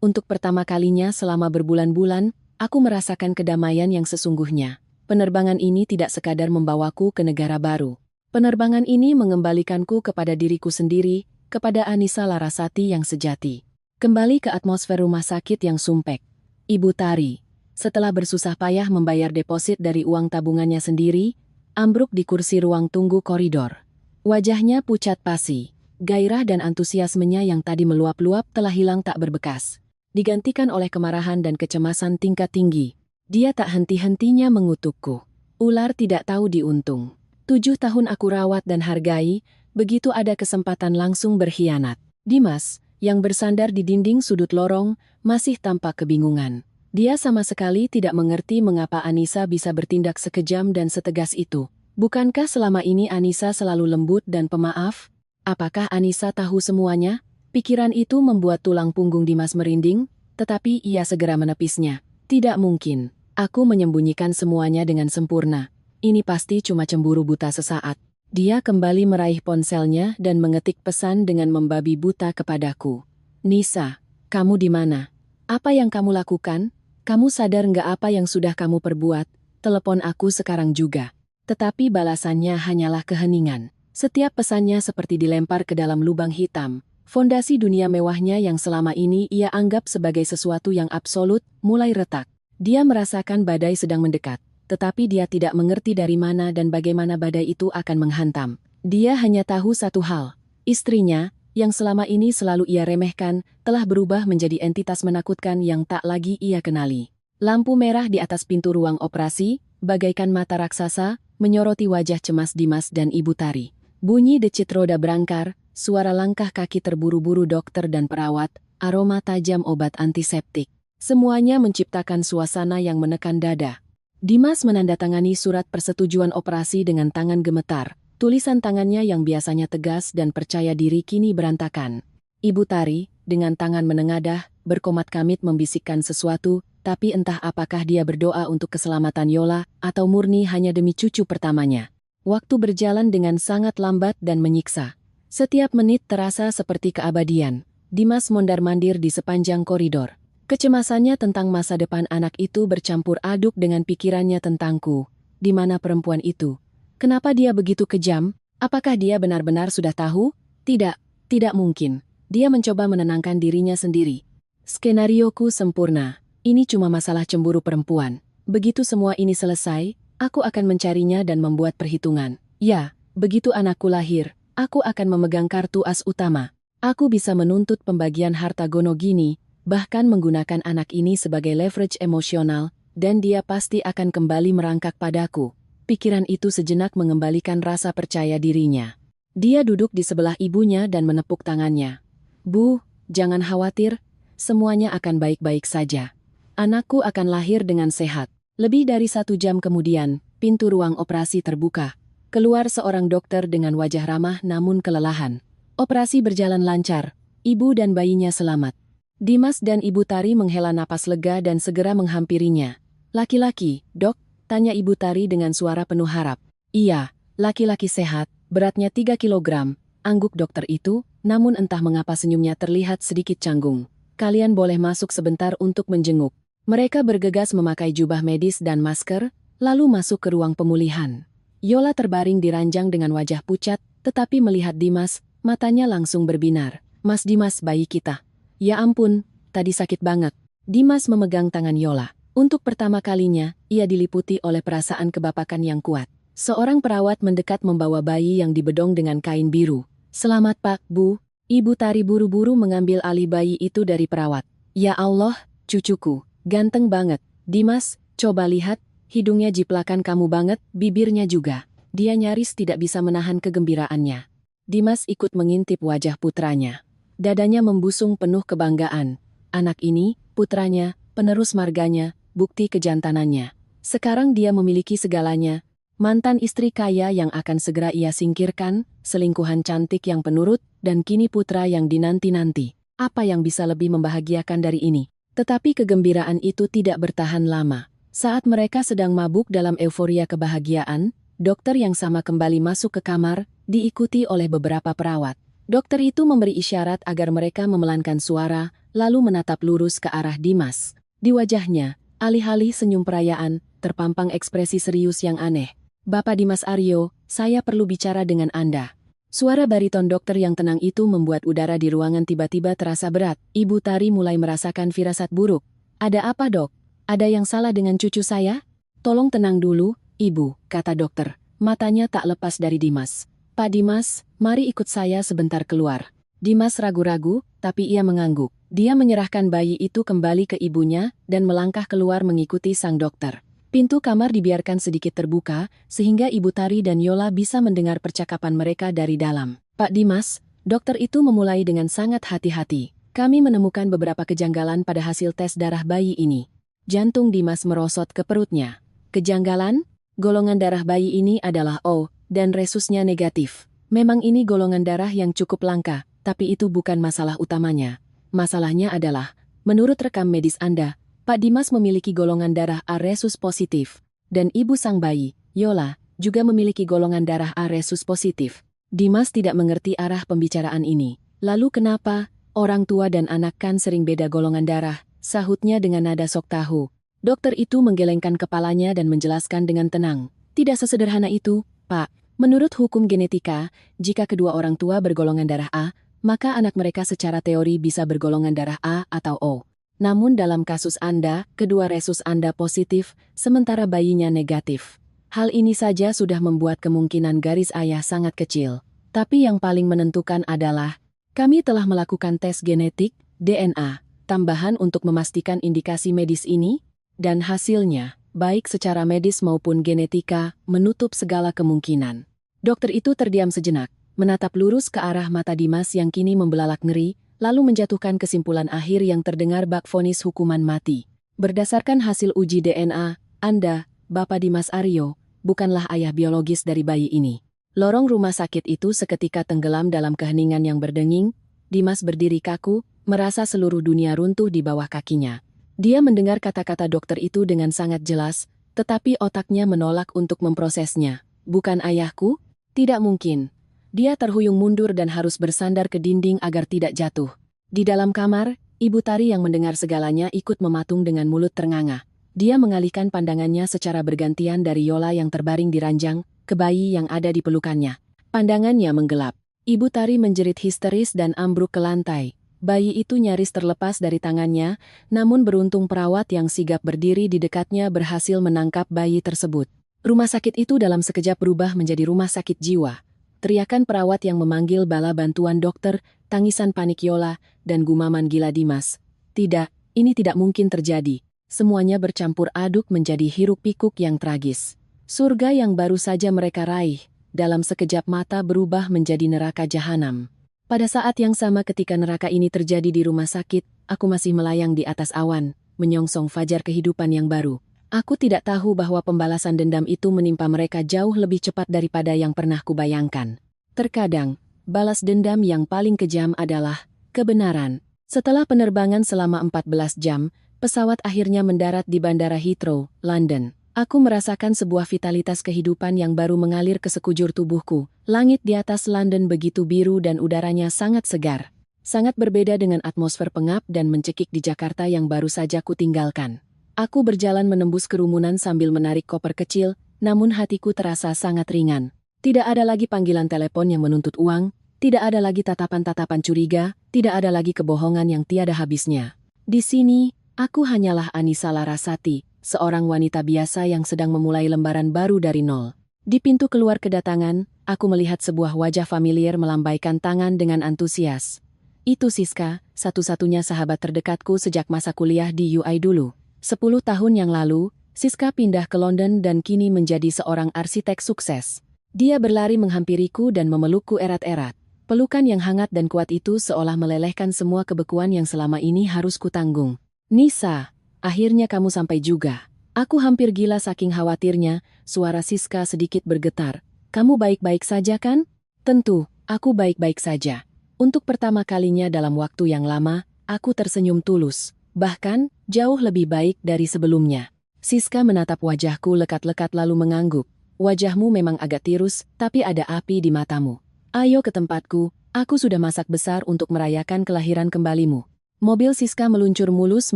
Untuk pertama kalinya selama berbulan-bulan, aku merasakan kedamaian yang sesungguhnya. Penerbangan ini tidak sekadar membawaku ke negara baru. Penerbangan ini mengembalikanku kepada diriku sendiri, kepada Anissa Larasati yang sejati. Kembali ke atmosfer rumah sakit yang sumpek. Ibu Tari, setelah bersusah payah membayar deposit dari uang tabungannya sendiri, ambruk di kursi ruang tunggu koridor. Wajahnya pucat pasi. Gairah dan antusiasmenya yang tadi meluap-luap telah hilang tak berbekas. Digantikan oleh kemarahan dan kecemasan tingkat tinggi. Dia tak henti-hentinya mengutukku. Ular tidak tahu diuntung. 7 tahun aku rawat dan hargai, begitu ada kesempatan langsung berkhianat. Dimas, yang bersandar di dinding sudut lorong, masih tampak kebingungan. Dia sama sekali tidak mengerti mengapa Anissa bisa bertindak sekejam dan setegas itu. Bukankah selama ini Anissa selalu lembut dan pemaaf? Apakah Anissa tahu semuanya? Pikiran itu membuat tulang punggung Dimas merinding, tetapi ia segera menepisnya. Tidak mungkin. Aku menyembunyikan semuanya dengan sempurna. Ini pasti cuma cemburu buta sesaat. Dia kembali meraih ponselnya dan mengetik pesan dengan membabi buta kepadaku. Nisa, kamu di mana? Apa yang kamu lakukan? Kamu sadar nggak apa yang sudah kamu perbuat? Telepon aku sekarang juga. Tetapi balasannya hanyalah keheningan. Setiap pesannya seperti dilempar ke dalam lubang hitam. Fondasi dunia mewahnya yang selama ini ia anggap sebagai sesuatu yang absolut, mulai retak. Dia merasakan badai sedang mendekat, tetapi dia tidak mengerti dari mana dan bagaimana badai itu akan menghantam. Dia hanya tahu satu hal, istrinya, yang selama ini selalu ia remehkan, telah berubah menjadi entitas menakutkan yang tak lagi ia kenali. Lampu merah di atas pintu ruang operasi, bagaikan mata raksasa, menyoroti wajah cemas Dimas dan Ibu Tari. Bunyi decit roda berangkar, suara langkah kaki terburu-buru dokter dan perawat, aroma tajam obat antiseptik. Semuanya menciptakan suasana yang menekan dada. Dimas menandatangani surat persetujuan operasi dengan tangan gemetar. Tulisan tangannya yang biasanya tegas dan percaya diri kini berantakan. Ibu Tari, dengan tangan menengadah, berkomat-kamit membisikkan sesuatu, tapi entah apakah dia berdoa untuk keselamatan Yola atau murni hanya demi cucu pertamanya. Waktu berjalan dengan sangat lambat dan menyiksa. Setiap menit terasa seperti keabadian. Dimas mondar-mandir di sepanjang koridor. Kecemasannya tentang masa depan anak itu bercampur aduk dengan pikirannya tentangku. Di mana perempuan itu? Kenapa dia begitu kejam? Apakah dia benar-benar sudah tahu? Tidak, tidak mungkin. Dia mencoba menenangkan dirinya sendiri. Skenarioku sempurna. Ini cuma masalah cemburu perempuan. Begitu semua ini selesai, aku akan mencarinya dan membuat perhitungan. Ya, begitu anakku lahir, aku akan memegang kartu as utama. Aku bisa menuntut pembagian harta Gonogini, bahkan menggunakan anak ini sebagai leverage emosional, dan dia pasti akan kembali merangkak padaku. Pikiran itu sejenak mengembalikan rasa percaya dirinya. Dia duduk di sebelah ibunya dan menepuk tangannya. Bu, jangan khawatir, semuanya akan baik-baik saja. Anakku akan lahir dengan sehat. Lebih dari 1 jam kemudian, pintu ruang operasi terbuka. Keluar seorang dokter dengan wajah ramah namun kelelahan. Operasi berjalan lancar, ibu dan bayinya selamat. Dimas dan Ibu Tari menghela napas lega dan segera menghampirinya. Laki-laki, dok? Tanya Ibu Tari dengan suara penuh harap. Iya, laki-laki sehat, beratnya 3 kilogram, angguk dokter itu, namun entah mengapa senyumnya terlihat sedikit canggung. Kalian boleh masuk sebentar untuk menjenguk. Mereka bergegas memakai jubah medis dan masker, lalu masuk ke ruang pemulihan. Yola terbaring di ranjang dengan wajah pucat, tetapi melihat Dimas, matanya langsung berbinar. Mas Dimas, bayi kita. Ya ampun, tadi sakit banget. Dimas memegang tangan Yola. Untuk pertama kalinya, ia diliputi oleh perasaan kebapakan yang kuat. Seorang perawat mendekat membawa bayi yang dibedong dengan kain biru. Selamat Pak, Bu. Ibu Tari buru-buru mengambil alih bayi itu dari perawat. Ya Allah, cucuku. Ganteng banget. Dimas, coba lihat, hidungnya jiplakan kamu banget, bibirnya juga. Dia nyaris tidak bisa menahan kegembiraannya. Dimas ikut mengintip wajah putranya. Dadanya membusung penuh kebanggaan. Anak ini, putranya, penerus marganya, bukti kejantanannya. Sekarang dia memiliki segalanya. Mantan istri kaya yang akan segera ia singkirkan, selingkuhan cantik yang penurut, dan kini putra yang dinanti-nanti. Apa yang bisa lebih membahagiakan dari ini? Tetapi kegembiraan itu tidak bertahan lama. Saat mereka sedang mabuk dalam euforia kebahagiaan, dokter yang sama kembali masuk ke kamar, diikuti oleh beberapa perawat. Dokter itu memberi isyarat agar mereka memelankan suara, lalu menatap lurus ke arah Dimas. Di wajahnya, alih-alih senyum perayaan, terpampang ekspresi serius yang aneh. "Bapak Dimas Aryo, saya perlu bicara dengan Anda." Suara bariton dokter yang tenang itu membuat udara di ruangan tiba-tiba terasa berat. Ibu Tari mulai merasakan firasat buruk. "Ada apa, Dok? Ada yang salah dengan cucu saya?" "Tolong tenang dulu, Ibu," kata dokter. Matanya tak lepas dari Dimas. "Pak Dimas, mari ikut saya sebentar keluar." Dimas ragu-ragu, tapi ia mengangguk. Dia menyerahkan bayi itu kembali ke ibunya dan melangkah keluar mengikuti sang dokter. Pintu kamar dibiarkan sedikit terbuka, sehingga Ibu Tari dan Yola bisa mendengar percakapan mereka dari dalam. "Pak Dimas," dokter itu memulai dengan sangat hati-hati. "Kami menemukan beberapa kejanggalan pada hasil tes darah bayi ini." Jantung Dimas merosot ke perutnya. "Kejanggalan? Golongan darah bayi ini adalah O, dan resusnya negatif. Memang ini golongan darah yang cukup langka, tapi itu bukan masalah utamanya. Masalahnya adalah, menurut rekam medis Anda, Pak Dimas memiliki golongan darah A resus positif, dan ibu sang bayi, Yola, juga memiliki golongan darah A resus positif." Dimas tidak mengerti arah pembicaraan ini. "Lalu kenapa? Orang tua dan anak kan sering beda golongan darah," sahutnya dengan nada sok tahu. Dokter itu menggelengkan kepalanya dan menjelaskan dengan tenang. "Tidak sesederhana itu, Pak. Menurut hukum genetika, jika kedua orang tua bergolongan darah A, maka anak mereka secara teori bisa bergolongan darah A atau O. Namun dalam kasus Anda, kedua resus Anda positif, sementara bayinya negatif. Hal ini saja sudah membuat kemungkinan garis ayah sangat kecil. Tapi yang paling menentukan adalah, kami telah melakukan tes genetik, DNA, tambahan untuk memastikan indikasi medis ini, dan hasilnya, baik secara medis maupun genetika, menutup segala kemungkinan." Dokter itu terdiam sejenak, menatap lurus ke arah mata Dimas yang kini membelalak ngeri, lalu menjatuhkan kesimpulan akhir yang terdengar bak vonis hukuman mati. "Berdasarkan hasil uji DNA, Anda, Bapak Dimas Aryo, bukanlah ayah biologis dari bayi ini." Lorong rumah sakit itu seketika tenggelam dalam keheningan yang berdenging. Dimas berdiri kaku, merasa seluruh dunia runtuh di bawah kakinya. Dia mendengar kata-kata dokter itu dengan sangat jelas, tetapi otaknya menolak untuk memprosesnya. "Bukan ayahku? Tidak mungkin." Dia terhuyung mundur dan harus bersandar ke dinding agar tidak jatuh. Di dalam kamar, Ibu Tari yang mendengar segalanya ikut mematung dengan mulut ternganga. Dia mengalihkan pandangannya secara bergantian dari Yola yang terbaring di ranjang, ke bayi yang ada di pelukannya. Pandangannya menggelap. Ibu Tari menjerit histeris dan ambruk ke lantai. Bayi itu nyaris terlepas dari tangannya, namun beruntung perawat yang sigap berdiri di dekatnya berhasil menangkap bayi tersebut. Rumah sakit itu dalam sekejap berubah menjadi rumah sakit jiwa. Teriakan perawat yang memanggil bala bantuan dokter, tangisan panik Yola, dan gumaman gila Dimas. Tidak, ini tidak mungkin terjadi. Semuanya bercampur aduk menjadi hiruk-pikuk yang tragis. Surga yang baru saja mereka raih, dalam sekejap mata berubah menjadi neraka jahanam. Pada saat yang sama ketika neraka ini terjadi di rumah sakit, aku masih melayang di atas awan, menyongsong fajar kehidupan yang baru. Aku tidak tahu bahwa pembalasan dendam itu menimpa mereka jauh lebih cepat daripada yang pernah kubayangkan. Terkadang, balas dendam yang paling kejam adalah kebenaran. Setelah penerbangan selama 14 jam, pesawat akhirnya mendarat di Bandara Heathrow, London. Aku merasakan sebuah vitalitas kehidupan yang baru mengalir ke sekujur tubuhku. Langit di atas London begitu biru dan udaranya sangat segar. Sangat berbeda dengan atmosfer pengap dan mencekik di Jakarta yang baru saja kutinggalkan. Aku berjalan menembus kerumunan sambil menarik koper kecil, namun hatiku terasa sangat ringan. Tidak ada lagi panggilan telepon yang menuntut uang, tidak ada lagi tatapan-tatapan curiga, tidak ada lagi kebohongan yang tiada habisnya. Di sini, aku hanyalah Anissa Larasati, seorang wanita biasa yang sedang memulai lembaran baru dari nol. Di pintu keluar kedatangan, aku melihat sebuah wajah familiar melambaikan tangan dengan antusias. Itu Siska, satu-satunya sahabat terdekatku sejak masa kuliah di UI dulu. 10 tahun yang lalu, Siska pindah ke London dan kini menjadi seorang arsitek sukses. Dia berlari menghampiriku dan memelukku erat-erat. Pelukan yang hangat dan kuat itu seolah melelehkan semua kebekuan yang selama ini harus kutanggung. "Nisa, akhirnya kamu sampai juga." Aku hampir gila saking khawatirnya, suara Siska sedikit bergetar. "Kamu baik-baik saja kan?" "Tentu, aku baik-baik saja." Untuk pertama kalinya dalam waktu yang lama, aku tersenyum tulus. Bahkan, jauh lebih baik dari sebelumnya. Siska menatap wajahku lekat-lekat lalu mengangguk. "Wajahmu memang agak tirus, tapi ada api di matamu. Ayo ke tempatku, aku sudah masak besar untuk merayakan kelahiran kembalimu." Mobil Siska meluncur mulus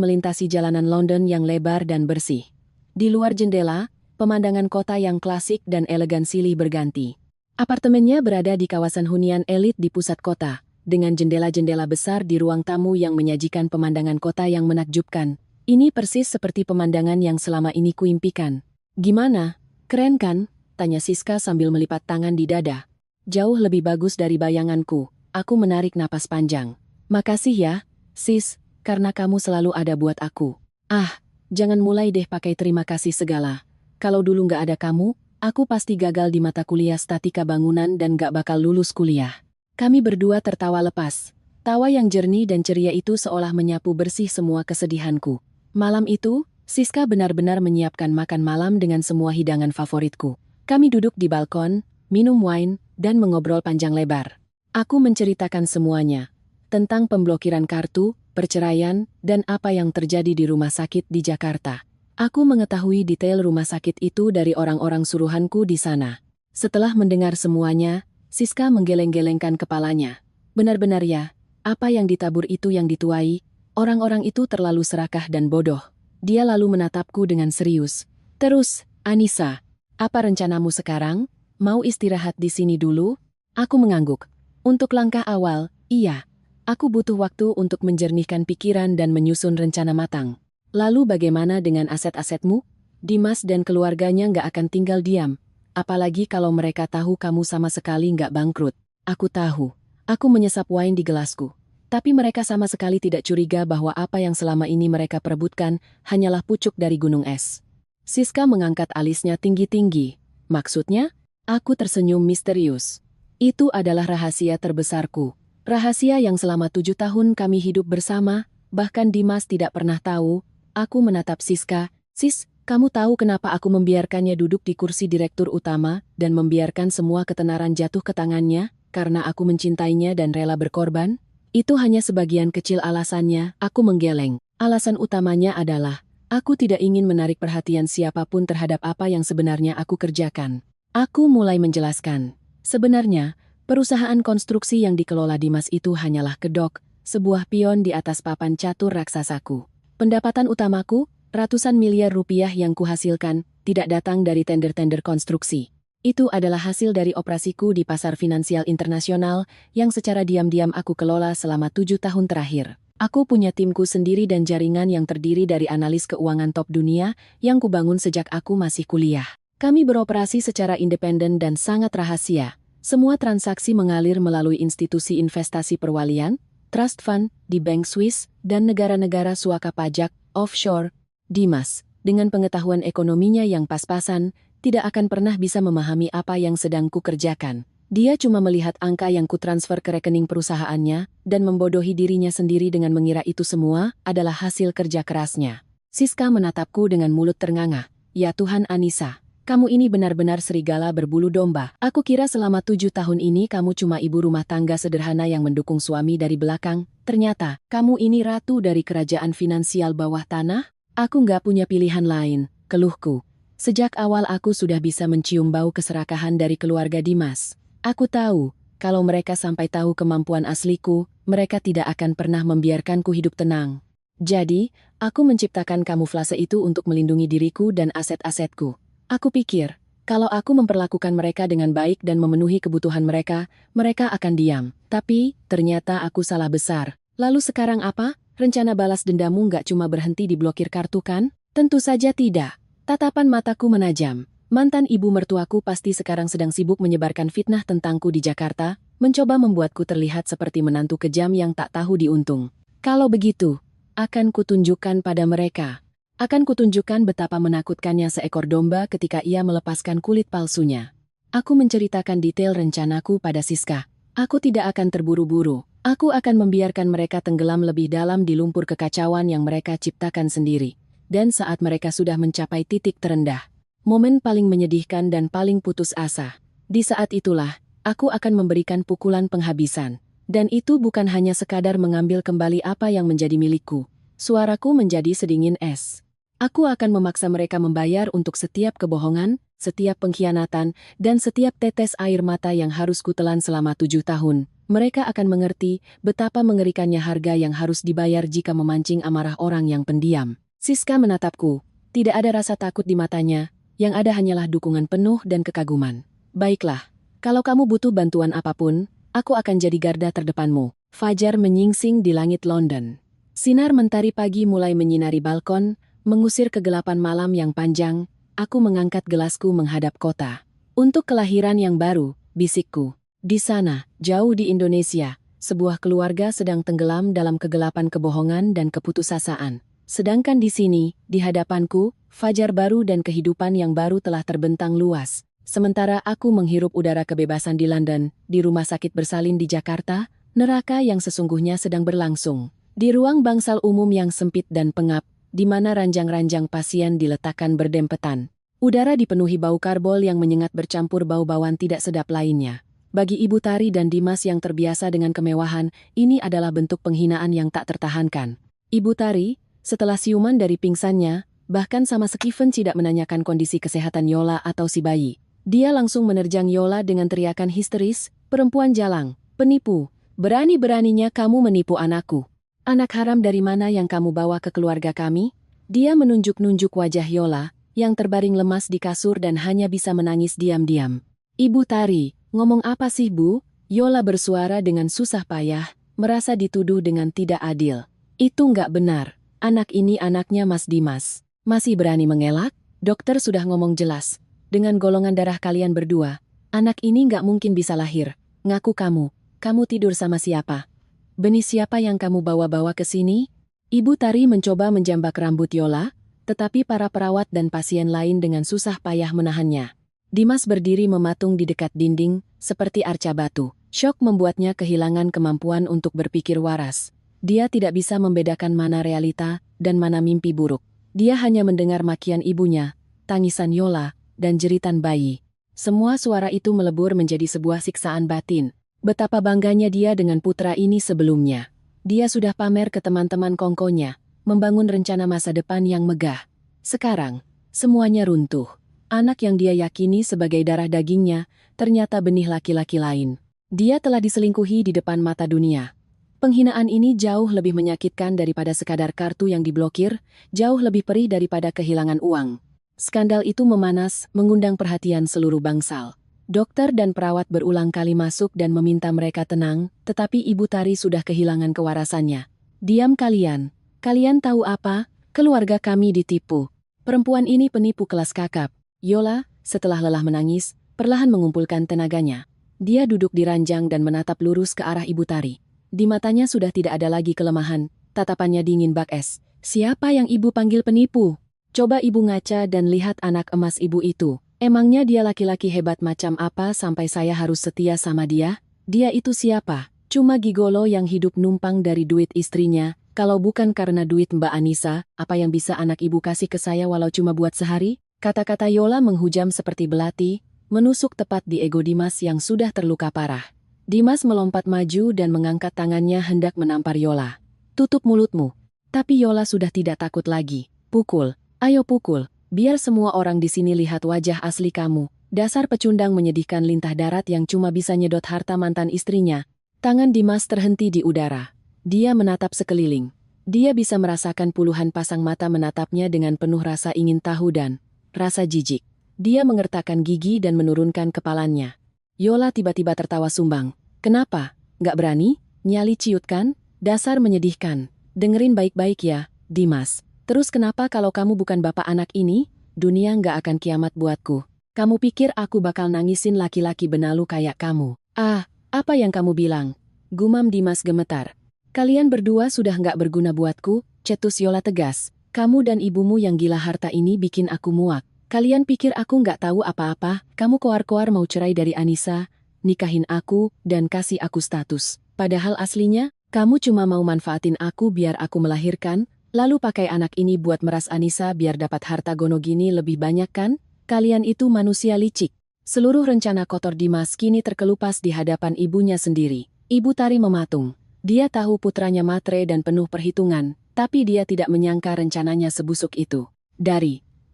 melintasi jalanan London yang lebar dan bersih. Di luar jendela, pemandangan kota yang klasik dan elegan silih berganti. Apartemennya berada di kawasan hunian elit di pusat kota, dengan jendela-jendela besar di ruang tamu yang menyajikan pemandangan kota yang menakjubkan. Ini persis seperti pemandangan yang selama ini kuimpikan. Gimana? Keren kan? Tanya Siska sambil melipat tangan di dada. Jauh lebih bagus dari bayanganku. Aku menarik napas panjang. Makasih ya, sis, karena kamu selalu ada buat aku. Ah, jangan mulai deh pakai terima kasih segala. Kalau dulu nggak ada kamu, aku pasti gagal di mata kuliah statika bangunan dan nggak bakal lulus kuliah. Kami berdua tertawa lepas. Tawa yang jernih dan ceria itu seolah menyapu bersih semua kesedihanku. Malam itu, Siska benar-benar menyiapkan makan malam dengan semua hidangan favoritku. Kami duduk di balkon, minum wine, dan mengobrol panjang lebar. Aku menceritakan semuanya. Tentang pemblokiran kartu, perceraian, dan apa yang terjadi di rumah sakit di Jakarta. Aku mengetahui detail rumah sakit itu dari orang-orang suruhanku di sana. Setelah mendengar semuanya, Siska menggeleng-gelengkan kepalanya. Benar-benar ya, apa yang ditabur itu yang dituai, orang-orang itu terlalu serakah dan bodoh. Dia lalu menatapku dengan serius. Terus, Anissa, apa rencanamu sekarang? Mau istirahat di sini dulu? Aku mengangguk. Untuk langkah awal, iya. Aku butuh waktu untuk menjernihkan pikiran dan menyusun rencana matang. Lalu bagaimana dengan aset-asetmu? Dimas dan keluarganya nggak akan tinggal diam. Apalagi kalau mereka tahu kamu sama sekali nggak bangkrut. Aku tahu. Aku menyesap wine di gelasku. Tapi mereka sama sekali tidak curiga bahwa apa yang selama ini mereka perebutkan hanyalah pucuk dari gunung es. Siska mengangkat alisnya tinggi-tinggi. Maksudnya? Aku tersenyum misterius. Itu adalah rahasia terbesarku. Rahasia yang selama 7 tahun kami hidup bersama, bahkan Dimas tidak pernah tahu. Aku menatap Siska. Sis, kamu tahu kenapa aku membiarkannya duduk di kursi direktur utama dan membiarkan semua ketenaran jatuh ke tangannya? Karena aku mencintainya dan rela berkorban? Itu hanya sebagian kecil alasannya, aku menggeleng. Alasan utamanya adalah, aku tidak ingin menarik perhatian siapapun terhadap apa yang sebenarnya aku kerjakan. Aku mulai menjelaskan. Sebenarnya, perusahaan konstruksi yang dikelola Dimas itu hanyalah kedok, sebuah pion di atas papan catur raksasaku. Pendapatan utamaku, ratusan miliar rupiah yang kuhasilkan, tidak datang dari tender-tender konstruksi. Itu adalah hasil dari operasiku di pasar finansial internasional yang secara diam-diam aku kelola selama 7 tahun terakhir. Aku punya timku sendiri dan jaringan yang terdiri dari analis keuangan top dunia yang kubangun sejak aku masih kuliah. Kami beroperasi secara independen dan sangat rahasia. Semua transaksi mengalir melalui institusi investasi perwalian, trust fund, di bank Swiss, dan negara-negara suaka pajak, offshore. Dimas, dengan pengetahuan ekonominya yang pas-pasan, tidak akan pernah bisa memahami apa yang sedang kukerjakan. Dia cuma melihat angka yang kutransfer ke rekening perusahaannya, dan membodohi dirinya sendiri dengan mengira itu semua adalah hasil kerja kerasnya. Siska menatapku dengan mulut ternganga. Ya Tuhan Anissa. Kamu ini benar-benar serigala berbulu domba. Aku kira selama 7 tahun ini kamu cuma ibu rumah tangga sederhana yang mendukung suami dari belakang. Ternyata, kamu ini ratu dari kerajaan finansial bawah tanah? Aku nggak punya pilihan lain, keluhku. Sejak awal aku sudah bisa mencium bau keserakahan dari keluarga Dimas. Aku tahu, kalau mereka sampai tahu kemampuan asliku, mereka tidak akan pernah membiarkanku hidup tenang. Jadi, aku menciptakan kamuflase itu untuk melindungi diriku dan aset-asetku. Aku pikir, kalau aku memperlakukan mereka dengan baik dan memenuhi kebutuhan mereka, mereka akan diam. Tapi, ternyata aku salah besar. Lalu sekarang apa? Rencana balas dendamu nggak cuma berhenti di blokir kartu kan? Tentu saja tidak. Tatapan mataku menajam. Mantan ibu mertuaku pasti sekarang sedang sibuk menyebarkan fitnah tentangku di Jakarta, mencoba membuatku terlihat seperti menantu kejam yang tak tahu diuntung. Kalau begitu, akan kutunjukkan pada mereka. Akan kutunjukkan betapa menakutkannya seekor domba ketika ia melepaskan kulit palsunya. Aku menceritakan detail rencanaku pada Siska. Aku tidak akan terburu-buru. Aku akan membiarkan mereka tenggelam lebih dalam di lumpur kekacauan yang mereka ciptakan sendiri. Dan saat mereka sudah mencapai titik terendah, momen paling menyedihkan dan paling putus asa, di saat itulah, aku akan memberikan pukulan penghabisan. Dan itu bukan hanya sekadar mengambil kembali apa yang menjadi milikku. Suaraku menjadi sedingin es. Aku akan memaksa mereka membayar untuk setiap kebohongan, setiap pengkhianatan, dan setiap tetes air mata yang harus kutelan selama 7 tahun, mereka akan mengerti betapa mengerikannya harga yang harus dibayar jika memancing amarah orang yang pendiam. Siska menatapku. Tidak ada rasa takut di matanya, yang ada hanyalah dukungan penuh dan kekaguman. Baiklah, kalau kamu butuh bantuan apapun, aku akan jadi garda terdepanmu. Fajar menyingsing di langit London. Sinar mentari pagi mulai menyinari balkon, mengusir kegelapan malam yang panjang. Aku mengangkat gelasku menghadap kota. Untuk kelahiran yang baru, bisikku. Di sana, jauh di Indonesia, sebuah keluarga sedang tenggelam dalam kegelapan kebohongan dan keputusasaan. Sedangkan di sini, di hadapanku, fajar baru dan kehidupan yang baru telah terbentang luas. Sementara aku menghirup udara kebebasan di London, di rumah sakit bersalin di Jakarta, neraka yang sesungguhnya sedang berlangsung. Di ruang bangsal umum yang sempit dan pengap, di mana ranjang-ranjang pasien diletakkan berdempetan. Udara dipenuhi bau karbol yang menyengat bercampur bau-bauan tidak sedap lainnya. Bagi Ibu Tari dan Dimas yang terbiasa dengan kemewahan, ini adalah bentuk penghinaan yang tak tertahankan. Ibu Tari, setelah siuman dari pingsannya, bahkan sama Steven tidak menanyakan kondisi kesehatan Yola atau si bayi. Dia langsung menerjang Yola dengan teriakan histeris, "Perempuan jalang, penipu, berani-beraninya kamu menipu anakku. Anak haram dari mana yang kamu bawa ke keluarga kami?" Dia menunjuk-nunjuk wajah Yola, yang terbaring lemas di kasur dan hanya bisa menangis diam-diam. "Ibu Tari, ngomong apa sih Bu?" Yola bersuara dengan susah payah, merasa dituduh dengan tidak adil. "Itu nggak benar. Anak ini anaknya Mas Dimas. Masih berani mengelak? Dokter sudah ngomong jelas. Dengan golongan darah kalian berdua, anak ini nggak mungkin bisa lahir. Ngaku kamu tidur sama siapa? Benih siapa yang kamu bawa-bawa ke sini?" Ibu Tari mencoba menjambak rambut Yola, tetapi para perawat dan pasien lain dengan susah payah menahannya. Dimas berdiri mematung di dekat dinding, seperti arca batu. Syok membuatnya kehilangan kemampuan untuk berpikir waras. Dia tidak bisa membedakan mana realita dan mana mimpi buruk. Dia hanya mendengar makian ibunya, tangisan Yola, dan jeritan bayi. Semua suara itu melebur menjadi sebuah siksaan batin. Betapa bangganya dia dengan putra ini sebelumnya. Dia sudah pamer ke teman-teman kongkonya, membangun rencana masa depan yang megah. Sekarang, semuanya runtuh. Anak yang dia yakini sebagai darah dagingnya, ternyata benih laki-laki lain. Dia telah diselingkuhi di depan mata dunia. Penghinaan ini jauh lebih menyakitkan daripada sekadar kartu yang diblokir, jauh lebih perih daripada kehilangan uang. Skandal itu memanas, mengundang perhatian seluruh bangsal. Dokter dan perawat berulang kali masuk dan meminta mereka tenang, tetapi Ibu Tari sudah kehilangan kewarasannya. "Diam kalian. Kalian tahu apa? Keluarga kami ditipu. Perempuan ini penipu kelas kakap." Yola, setelah lelah menangis, perlahan mengumpulkan tenaganya. Dia duduk di ranjang dan menatap lurus ke arah Ibu Tari. Di matanya sudah tidak ada lagi kelemahan, tatapannya dingin bak es. "Siapa yang ibu panggil penipu? Coba ibu ngaca dan lihat anak emas ibu itu. Emangnya dia laki-laki hebat macam apa sampai saya harus setia sama dia? Dia itu siapa? Cuma gigolo yang hidup numpang dari duit istrinya. Kalau bukan karena duit Mbak Anissa, apa yang bisa anak ibu kasih ke saya walau cuma buat sehari?" Kata-kata Yola menghujam seperti belati, menusuk tepat di ego Dimas yang sudah terluka parah. Dimas melompat maju dan mengangkat tangannya hendak menampar Yola. "Tutup mulutmu." Tapi Yola sudah tidak takut lagi. "Pukul, ayo pukul. Biar semua orang di sini lihat wajah asli kamu. Dasar pecundang menyedihkan lintah darat yang cuma bisa nyedot harta mantan istrinya." Tangan Dimas terhenti di udara. Dia menatap sekeliling. Dia bisa merasakan puluhan pasang mata menatapnya dengan penuh rasa ingin tahu dan rasa jijik. Dia mengertakkan gigi dan menurunkan kepalanya. Yola tiba-tiba tertawa sumbang. "Kenapa? Nggak berani? Nyali ciut kan? Dasar menyedihkan. Dengerin baik-baik ya, Dimas. Terus kenapa kalau kamu bukan bapak anak ini, dunia nggak akan kiamat buatku? Kamu pikir aku bakal nangisin laki-laki benalu kayak kamu?" "Ah, apa yang kamu bilang?" gumam Dimas gemetar. "Kalian berdua sudah nggak berguna buatku," cetus Yola tegas. "Kamu dan ibumu yang gila harta ini bikin aku muak. Kalian pikir aku nggak tahu apa-apa? Kamu koar-koar mau cerai dari Anissa, nikahin aku, dan kasih aku status. Padahal aslinya, kamu cuma mau manfaatin aku biar aku melahirkan, lalu pakai anak ini buat meras Anissa biar dapat harta gono gini lebih banyak kan? Kalian itu manusia licik." Seluruh rencana kotor Dimas kini terkelupas di hadapan ibunya sendiri. Ibu Tari mematung. Dia tahu putranya matre dan penuh perhitungan, tapi dia tidak menyangka rencananya sebusuk itu.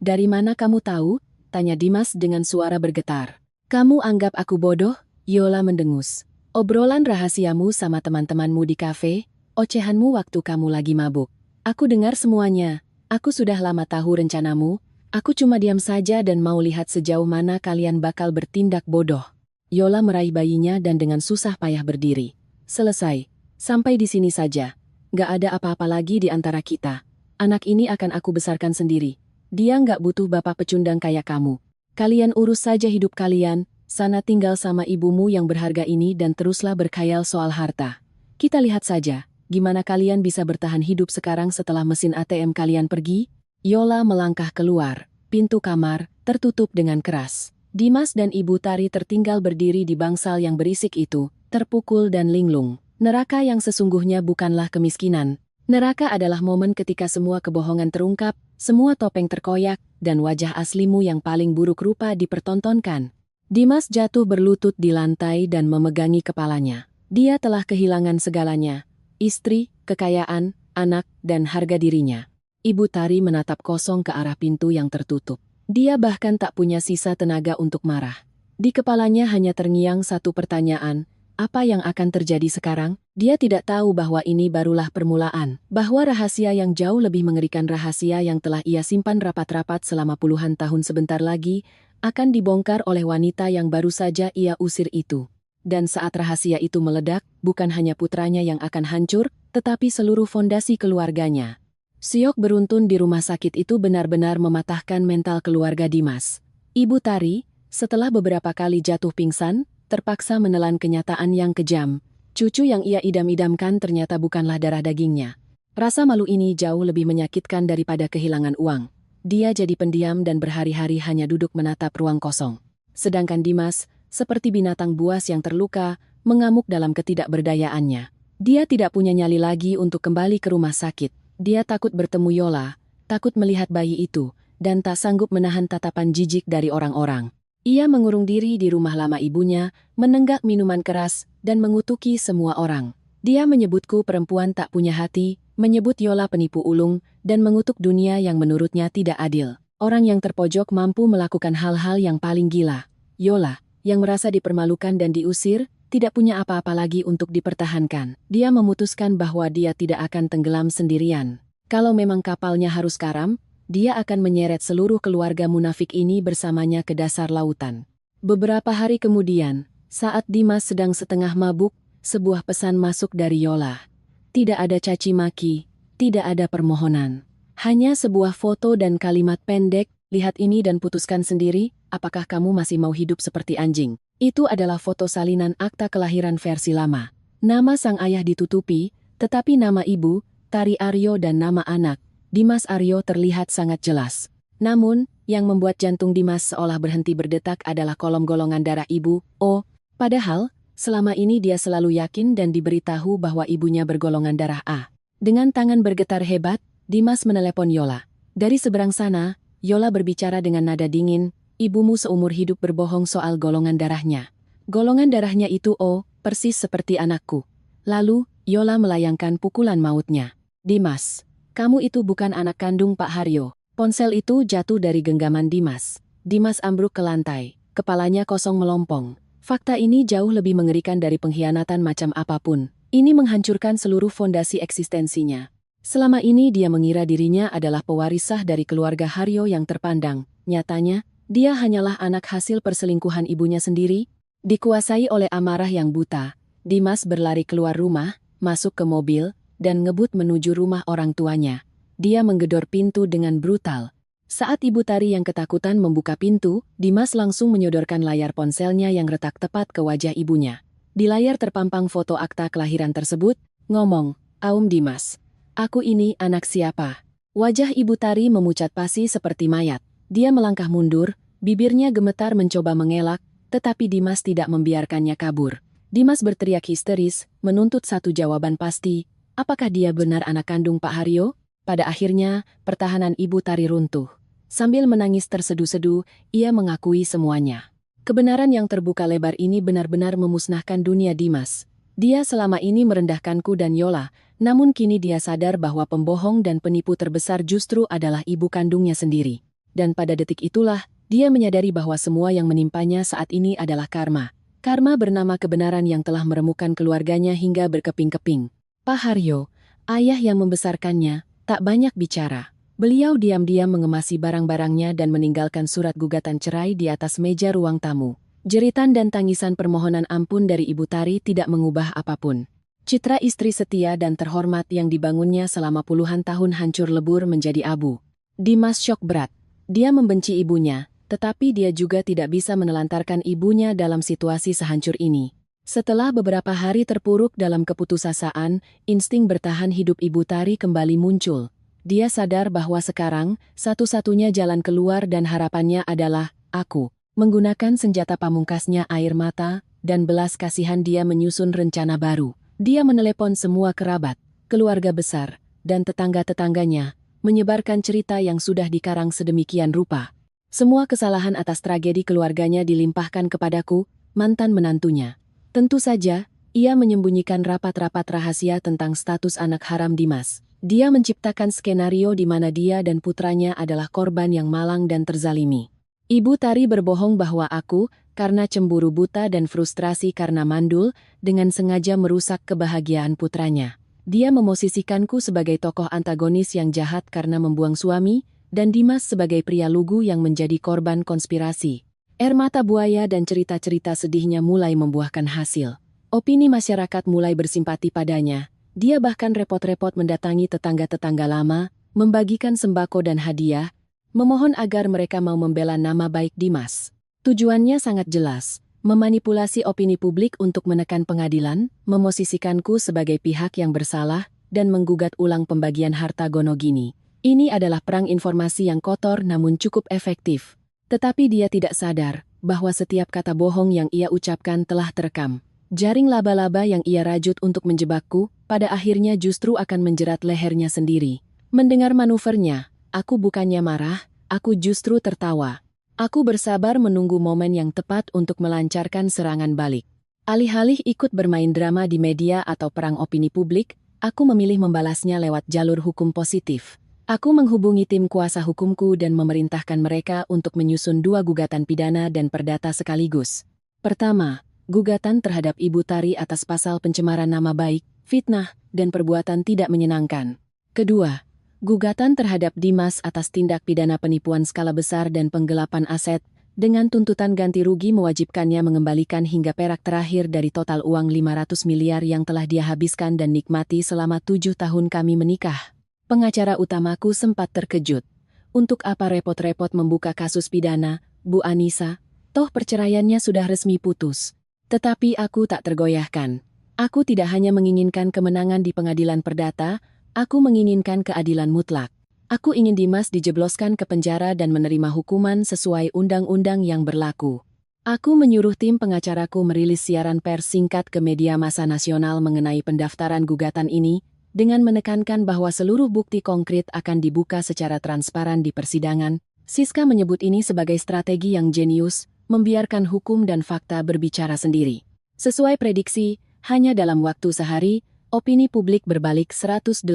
Dari mana kamu tahu?" Tanya Dimas dengan suara bergetar. Kamu anggap aku bodoh? Yola mendengus. Obrolan rahasiamu sama teman-temanmu di kafe, ocehanmu waktu kamu lagi mabuk. Aku dengar semuanya. Aku sudah lama tahu rencanamu. Aku cuma diam saja dan mau lihat sejauh mana kalian bakal bertindak bodoh. Yola meraih bayinya dan dengan susah payah berdiri. Selesai. Sampai di sini saja. Gak ada apa-apa lagi di antara kita. Anak ini akan aku besarkan sendiri. Dia gak butuh bapak pecundang kayak kamu. Kalian urus saja hidup kalian, sana tinggal sama ibumu yang berharga ini dan teruslah berkhayal soal harta. Kita lihat saja, gimana kalian bisa bertahan hidup sekarang setelah mesin ATM kalian pergi? Yola melangkah keluar. Pintu kamar tertutup dengan keras. Dimas dan Ibu Tari tertinggal berdiri di bangsal yang berisik itu, terpukul dan linglung. Neraka yang sesungguhnya bukanlah kemiskinan. Neraka adalah momen ketika semua kebohongan terungkap, semua topeng terkoyak, dan wajah aslimu yang paling buruk rupa dipertontonkan. Dimas jatuh berlutut di lantai dan memegangi kepalanya. Dia telah kehilangan segalanya. Istri, kekayaan, anak, dan harga dirinya. Ibu Tari menatap kosong ke arah pintu yang tertutup. Dia bahkan tak punya sisa tenaga untuk marah. Di kepalanya hanya terngiang satu pertanyaan, apa yang akan terjadi sekarang? Dia tidak tahu bahwa ini barulah permulaan, bahwa rahasia yang jauh lebih mengerikan rahasia yang telah ia simpan rapat-rapat selama puluhan tahun sebentar lagi, akan dibongkar oleh wanita yang baru saja ia usir itu. Dan saat rahasia itu meledak, bukan hanya putranya yang akan hancur, tetapi seluruh fondasi keluarganya. Syok beruntun di rumah sakit itu benar-benar mematahkan mental keluarga Dimas. Ibu Tari, setelah beberapa kali jatuh pingsan, terpaksa menelan kenyataan yang kejam. Cucu yang ia idam-idamkan ternyata bukanlah darah dagingnya. Rasa malu ini jauh lebih menyakitkan daripada kehilangan uang. Dia jadi pendiam dan berhari-hari hanya duduk menatap ruang kosong. Sedangkan Dimas, seperti binatang buas yang terluka, mengamuk dalam ketidakberdayaannya. Dia tidak punya nyali lagi untuk kembali ke rumah sakit. Dia takut bertemu Yola, takut melihat bayi itu, dan tak sanggup menahan tatapan jijik dari orang-orang. Ia mengurung diri di rumah lama ibunya, menenggak minuman keras, dan mengutuki semua orang. Dia menyebutku perempuan tak punya hati, menyebut Yola penipu ulung, dan mengutuk dunia yang menurutnya tidak adil. Orang yang terpojok mampu melakukan hal-hal yang paling gila. Yola, yang merasa dipermalukan dan diusir, tidak punya apa-apa lagi untuk dipertahankan. Dia memutuskan bahwa dia tidak akan tenggelam sendirian. Kalau memang kapalnya harus karam, dia akan menyeret seluruh keluarga munafik ini bersamanya ke dasar lautan. Beberapa hari kemudian, saat Dimas sedang setengah mabuk, sebuah pesan masuk dari Yola. Tidak ada caci maki, tidak ada permohonan. Hanya sebuah foto dan kalimat pendek, lihat ini dan putuskan sendiri, apakah kamu masih mau hidup seperti anjing. Itu adalah foto salinan akta kelahiran versi lama. Nama sang ayah ditutupi, tetapi nama ibu, Tari Aryo dan nama anak, Dimas Aryo terlihat sangat jelas. Namun, yang membuat jantung Dimas seolah berhenti berdetak adalah kolom golongan darah ibu, O. Padahal, selama ini dia selalu yakin dan diberitahu bahwa ibunya bergolongan darah A. Dengan tangan bergetar hebat, Dimas menelepon Yola. Dari seberang sana, Yola berbicara dengan nada dingin, ibumu seumur hidup berbohong soal golongan darahnya. Golongan darahnya itu O, persis seperti anakku. Lalu, Yola melayangkan pukulan mautnya. Dimas, kamu itu bukan anak kandung Pak Haryo. Ponsel itu jatuh dari genggaman Dimas. Dimas ambruk ke lantai, kepalanya kosong melompong. Fakta ini jauh lebih mengerikan dari pengkhianatan macam apapun. Ini menghancurkan seluruh fondasi eksistensinya. Selama ini dia mengira dirinya adalah pewaris sah dari keluarga Haryo yang terpandang. Nyatanya, dia hanyalah anak hasil perselingkuhan ibunya sendiri. Dikuasai oleh amarah yang buta, Dimas berlari keluar rumah, masuk ke mobil, dan ngebut menuju rumah orang tuanya. Dia menggedor pintu dengan brutal. Saat Ibu Tari yang ketakutan membuka pintu, Dimas langsung menyodorkan layar ponselnya yang retak tepat ke wajah ibunya. Di layar terpampang foto akta kelahiran tersebut, ngomong, "Aum Dimas, aku ini anak siapa?" Wajah Ibu Tari memucat pasi seperti mayat. Dia melangkah mundur, bibirnya gemetar mencoba mengelak, tetapi Dimas tidak membiarkannya kabur. Dimas berteriak histeris, menuntut satu jawaban pasti, apakah dia benar anak kandung Pak Haryo? Pada akhirnya, pertahanan Ibu Tari runtuh. Sambil menangis tersedu-sedu, ia mengakui semuanya. Kebenaran yang terbuka lebar ini benar-benar memusnahkan dunia Dimas. Dia selama ini merendahkanku dan Yola, namun kini dia sadar bahwa pembohong dan penipu terbesar justru adalah ibu kandungnya sendiri. Dan pada detik itulah, Dia menyadari bahwa semua yang menimpanya saat ini adalah karma. Karma bernama kebenaran yang telah meremukkan keluarganya hingga berkeping-keping. Pak Haryo, ayah yang membesarkannya, tak banyak bicara. Beliau diam-diam mengemasi barang-barangnya dan meninggalkan surat gugatan cerai di atas meja ruang tamu. Jeritan dan tangisan permohonan ampun dari Ibu Tari tidak mengubah apapun. Citra istri setia dan terhormat yang dibangunnya selama puluhan tahun hancur lebur menjadi abu. Dimas syok berat. Dia membenci ibunya, tetapi dia juga tidak bisa menelantarkan ibunya dalam situasi sehancur ini. Setelah beberapa hari terpuruk dalam keputusasaan, insting bertahan hidup Ibu Tari kembali muncul. Dia sadar bahwa sekarang, satu-satunya jalan keluar dan harapannya adalah, aku. Menggunakan senjata pamungkasnya air mata, dan belas kasihan dia menyusun rencana baru. Dia menelepon semua kerabat, keluarga besar, dan tetangga-tetangganya, menyebarkan cerita yang sudah dikarang sedemikian rupa. Semua kesalahan atas tragedi keluarganya dilimpahkan kepadaku, mantan menantunya. Tentu saja, ia menyembunyikan rapat-rapat rahasia tentang status anak haram Dimas. Dia menciptakan skenario di mana dia dan putranya adalah korban yang malang dan terzalimi. Ibu Tari berbohong bahwa aku, karena cemburu buta dan frustrasi karena mandul, dengan sengaja merusak kebahagiaan putranya. Dia memosisikanku sebagai tokoh antagonis yang jahat karena membuang suami, dan Dimas sebagai pria lugu yang menjadi korban konspirasi. Air mata buaya dan cerita-cerita sedihnya mulai membuahkan hasil. Opini masyarakat mulai bersimpati padanya. Dia bahkan repot-repot mendatangi tetangga-tetangga lama, membagikan sembako dan hadiah, memohon agar mereka mau membela nama baik Dimas. Tujuannya sangat jelas, memanipulasi opini publik untuk menekan pengadilan, memosisikanku sebagai pihak yang bersalah, dan menggugat ulang pembagian harta Gonogini. Ini adalah perang informasi yang kotor namun cukup efektif. Tetapi dia tidak sadar bahwa setiap kata bohong yang ia ucapkan telah terekam. Jaring laba-laba yang ia rajut untuk menjebakku, pada akhirnya justru akan menjerat lehernya sendiri. Mendengar manuvernya, aku bukannya marah, aku justru tertawa. Aku bersabar menunggu momen yang tepat untuk melancarkan serangan balik. Alih-alih ikut bermain drama di media atau perang opini publik, aku memilih membalasnya lewat jalur hukum positif. Aku menghubungi tim kuasa hukumku dan memerintahkan mereka untuk menyusun 2 gugatan pidana dan perdata sekaligus. Pertama, gugatan terhadap Ibu Tari atas pasal pencemaran nama baik, fitnah, dan perbuatan tidak menyenangkan. Kedua, gugatan terhadap Dimas atas tindak pidana penipuan skala besar dan penggelapan aset, dengan tuntutan ganti rugi mewajibkannya mengembalikan hingga perak terakhir dari total uang 500 miliar yang telah dia habiskan dan nikmati selama 7 tahun kami menikah. Pengacara utamaku sempat terkejut. Untuk apa repot-repot membuka kasus pidana, Bu Anissa? Toh perceraiannya sudah resmi putus. Tetapi aku tak tergoyahkan. Aku tidak hanya menginginkan kemenangan di pengadilan perdata, aku menginginkan keadilan mutlak. Aku ingin Dimas dijebloskan ke penjara dan menerima hukuman sesuai undang-undang yang berlaku. Aku menyuruh tim pengacaraku merilis siaran pers singkat ke media massa nasional mengenai pendaftaran gugatan ini, dengan menekankan bahwa seluruh bukti konkret akan dibuka secara transparan di persidangan. Siska menyebut ini sebagai strategi yang jenius, membiarkan hukum dan fakta berbicara sendiri. Sesuai prediksi, hanya dalam waktu sehari, opini publik berbalik 180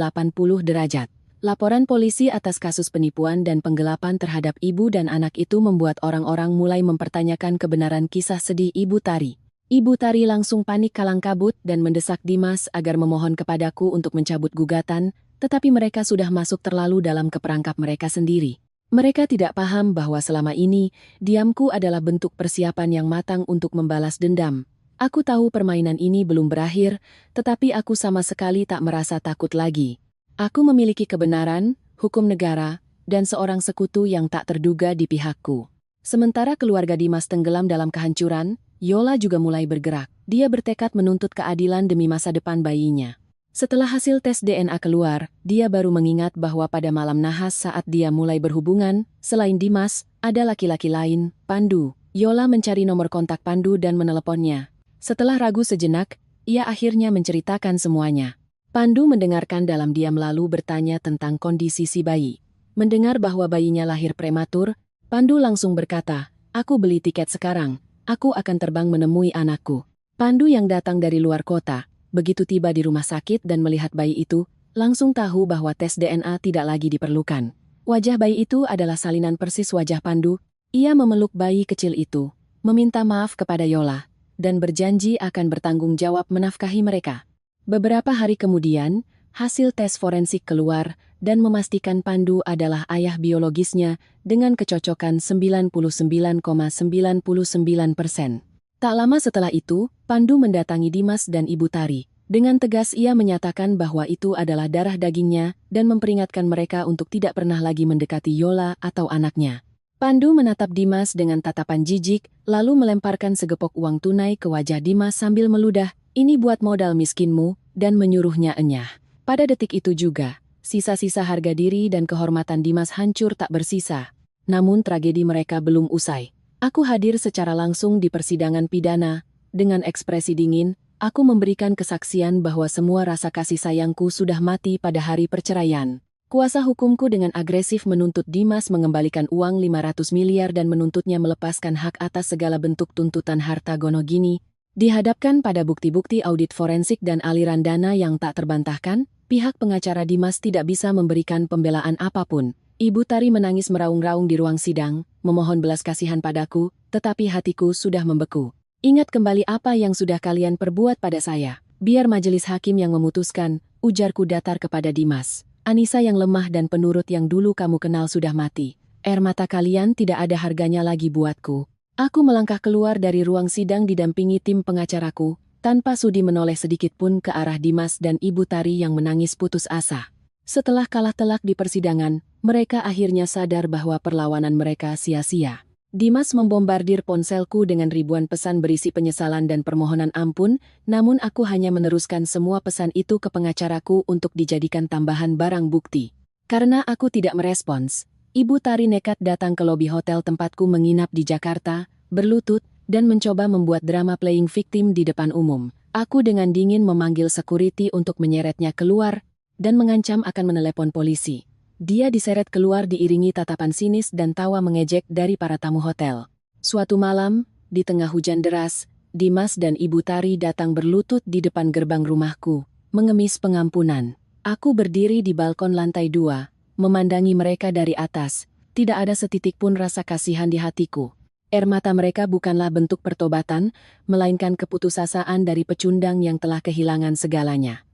derajat. Laporan polisi atas kasus penipuan dan penggelapan terhadap ibu dan anak itu membuat orang-orang mulai mempertanyakan kebenaran kisah sedih Ibu Tari. Ibu Tari langsung panik kalang kabut dan mendesak Dimas agar memohon kepadaku untuk mencabut gugatan, tetapi mereka sudah masuk terlalu dalam keperangkap mereka sendiri. Mereka tidak paham bahwa selama ini, diamku adalah bentuk persiapan yang matang untuk membalas dendam. Aku tahu permainan ini belum berakhir, tetapi aku sama sekali tak merasa takut lagi. Aku memiliki kebenaran, hukum negara, dan seorang sekutu yang tak terduga di pihakku. Sementara keluarga Dimas tenggelam dalam kehancuran, Yola juga mulai bergerak. Dia bertekad menuntut keadilan demi masa depan bayinya. Setelah hasil tes DNA keluar, dia baru mengingat bahwa pada malam nahas saat dia mulai berhubungan, selain Dimas, ada laki-laki lain, Pandu. Yola mencari nomor kontak Pandu dan meneleponnya. Setelah ragu sejenak, ia akhirnya menceritakan semuanya. Pandu mendengarkan dalam diam lalu bertanya tentang kondisi si bayi. Mendengar bahwa bayinya lahir prematur, Pandu langsung berkata, "Aku beli tiket sekarang. Aku akan terbang menemui anakku." Pandu yang datang dari luar kota, begitu tiba di rumah sakit dan melihat bayi itu, langsung tahu bahwa tes DNA tidak lagi diperlukan. Wajah bayi itu adalah salinan persis wajah Pandu, Ia memeluk bayi kecil itu, meminta maaf kepada Yola, dan berjanji akan bertanggung jawab menafkahi mereka. Beberapa hari kemudian, hasil tes forensik keluar dan memastikan Pandu adalah ayah biologisnya dengan kecocokan 99,99%. Tak lama setelah itu, Pandu mendatangi Dimas dan Ibu Tari. Dengan tegas ia menyatakan bahwa itu adalah darah dagingnya dan memperingatkan mereka untuk tidak pernah lagi mendekati Yola atau anaknya. Pandu menatap Dimas dengan tatapan jijik, lalu melemparkan segepok uang tunai ke wajah Dimas sambil meludah, "Ini buat modal miskinmu," dan menyuruhnya enyah. Pada detik itu juga, sisa-sisa harga diri dan kehormatan Dimas hancur tak bersisa. Namun tragedi mereka belum usai. Aku hadir secara langsung di persidangan pidana. Dengan ekspresi dingin, aku memberikan kesaksian bahwa semua rasa kasih sayangku sudah mati pada hari perceraian. Kuasa hukumku dengan agresif menuntut Dimas mengembalikan uang 500 miliar dan menuntutnya melepaskan hak atas segala bentuk tuntutan harta gonogini. Dihadapkan pada bukti-bukti audit forensik dan aliran dana yang tak terbantahkan, pihak pengacara Dimas tidak bisa memberikan pembelaan apapun. Ibu Tari menangis meraung-raung di ruang sidang, memohon belas kasihan padaku, tetapi hatiku sudah membeku. "Ingat kembali apa yang sudah kalian perbuat pada saya. Biar majelis hakim yang memutuskan," ujarku datar kepada Dimas. "Anissa yang lemah dan penurut yang dulu kamu kenal sudah mati. Air mata kalian tidak ada harganya lagi buatku." Aku melangkah keluar dari ruang sidang didampingi tim pengacaraku, tanpa sudi menoleh sedikit pun ke arah Dimas dan Ibu Tari yang menangis putus asa. Setelah kalah telak di persidangan, mereka akhirnya sadar bahwa perlawanan mereka sia-sia. Dimas membombardir ponselku dengan ribuan pesan berisi penyesalan dan permohonan ampun, namun aku hanya meneruskan semua pesan itu ke pengacaraku untuk dijadikan tambahan barang bukti. Karena aku tidak merespons, Ibu Tari nekat datang ke lobi hotel tempatku menginap di Jakarta, berlutut, dan mencoba membuat drama playing victim di depan umum. Aku dengan dingin memanggil security untuk menyeretnya keluar, dan mengancam akan menelepon polisi. Dia diseret keluar diiringi tatapan sinis dan tawa mengejek dari para tamu hotel. Suatu malam, di tengah hujan deras, Dimas dan Ibu Tari datang berlutut di depan gerbang rumahku, mengemis pengampunan. Aku berdiri di balkon lantai 2, memandangi mereka dari atas. Tidak ada setitik pun rasa kasihan di hatiku. Air mata mereka bukanlah bentuk pertobatan, melainkan keputusasaan dari pecundang yang telah kehilangan segalanya.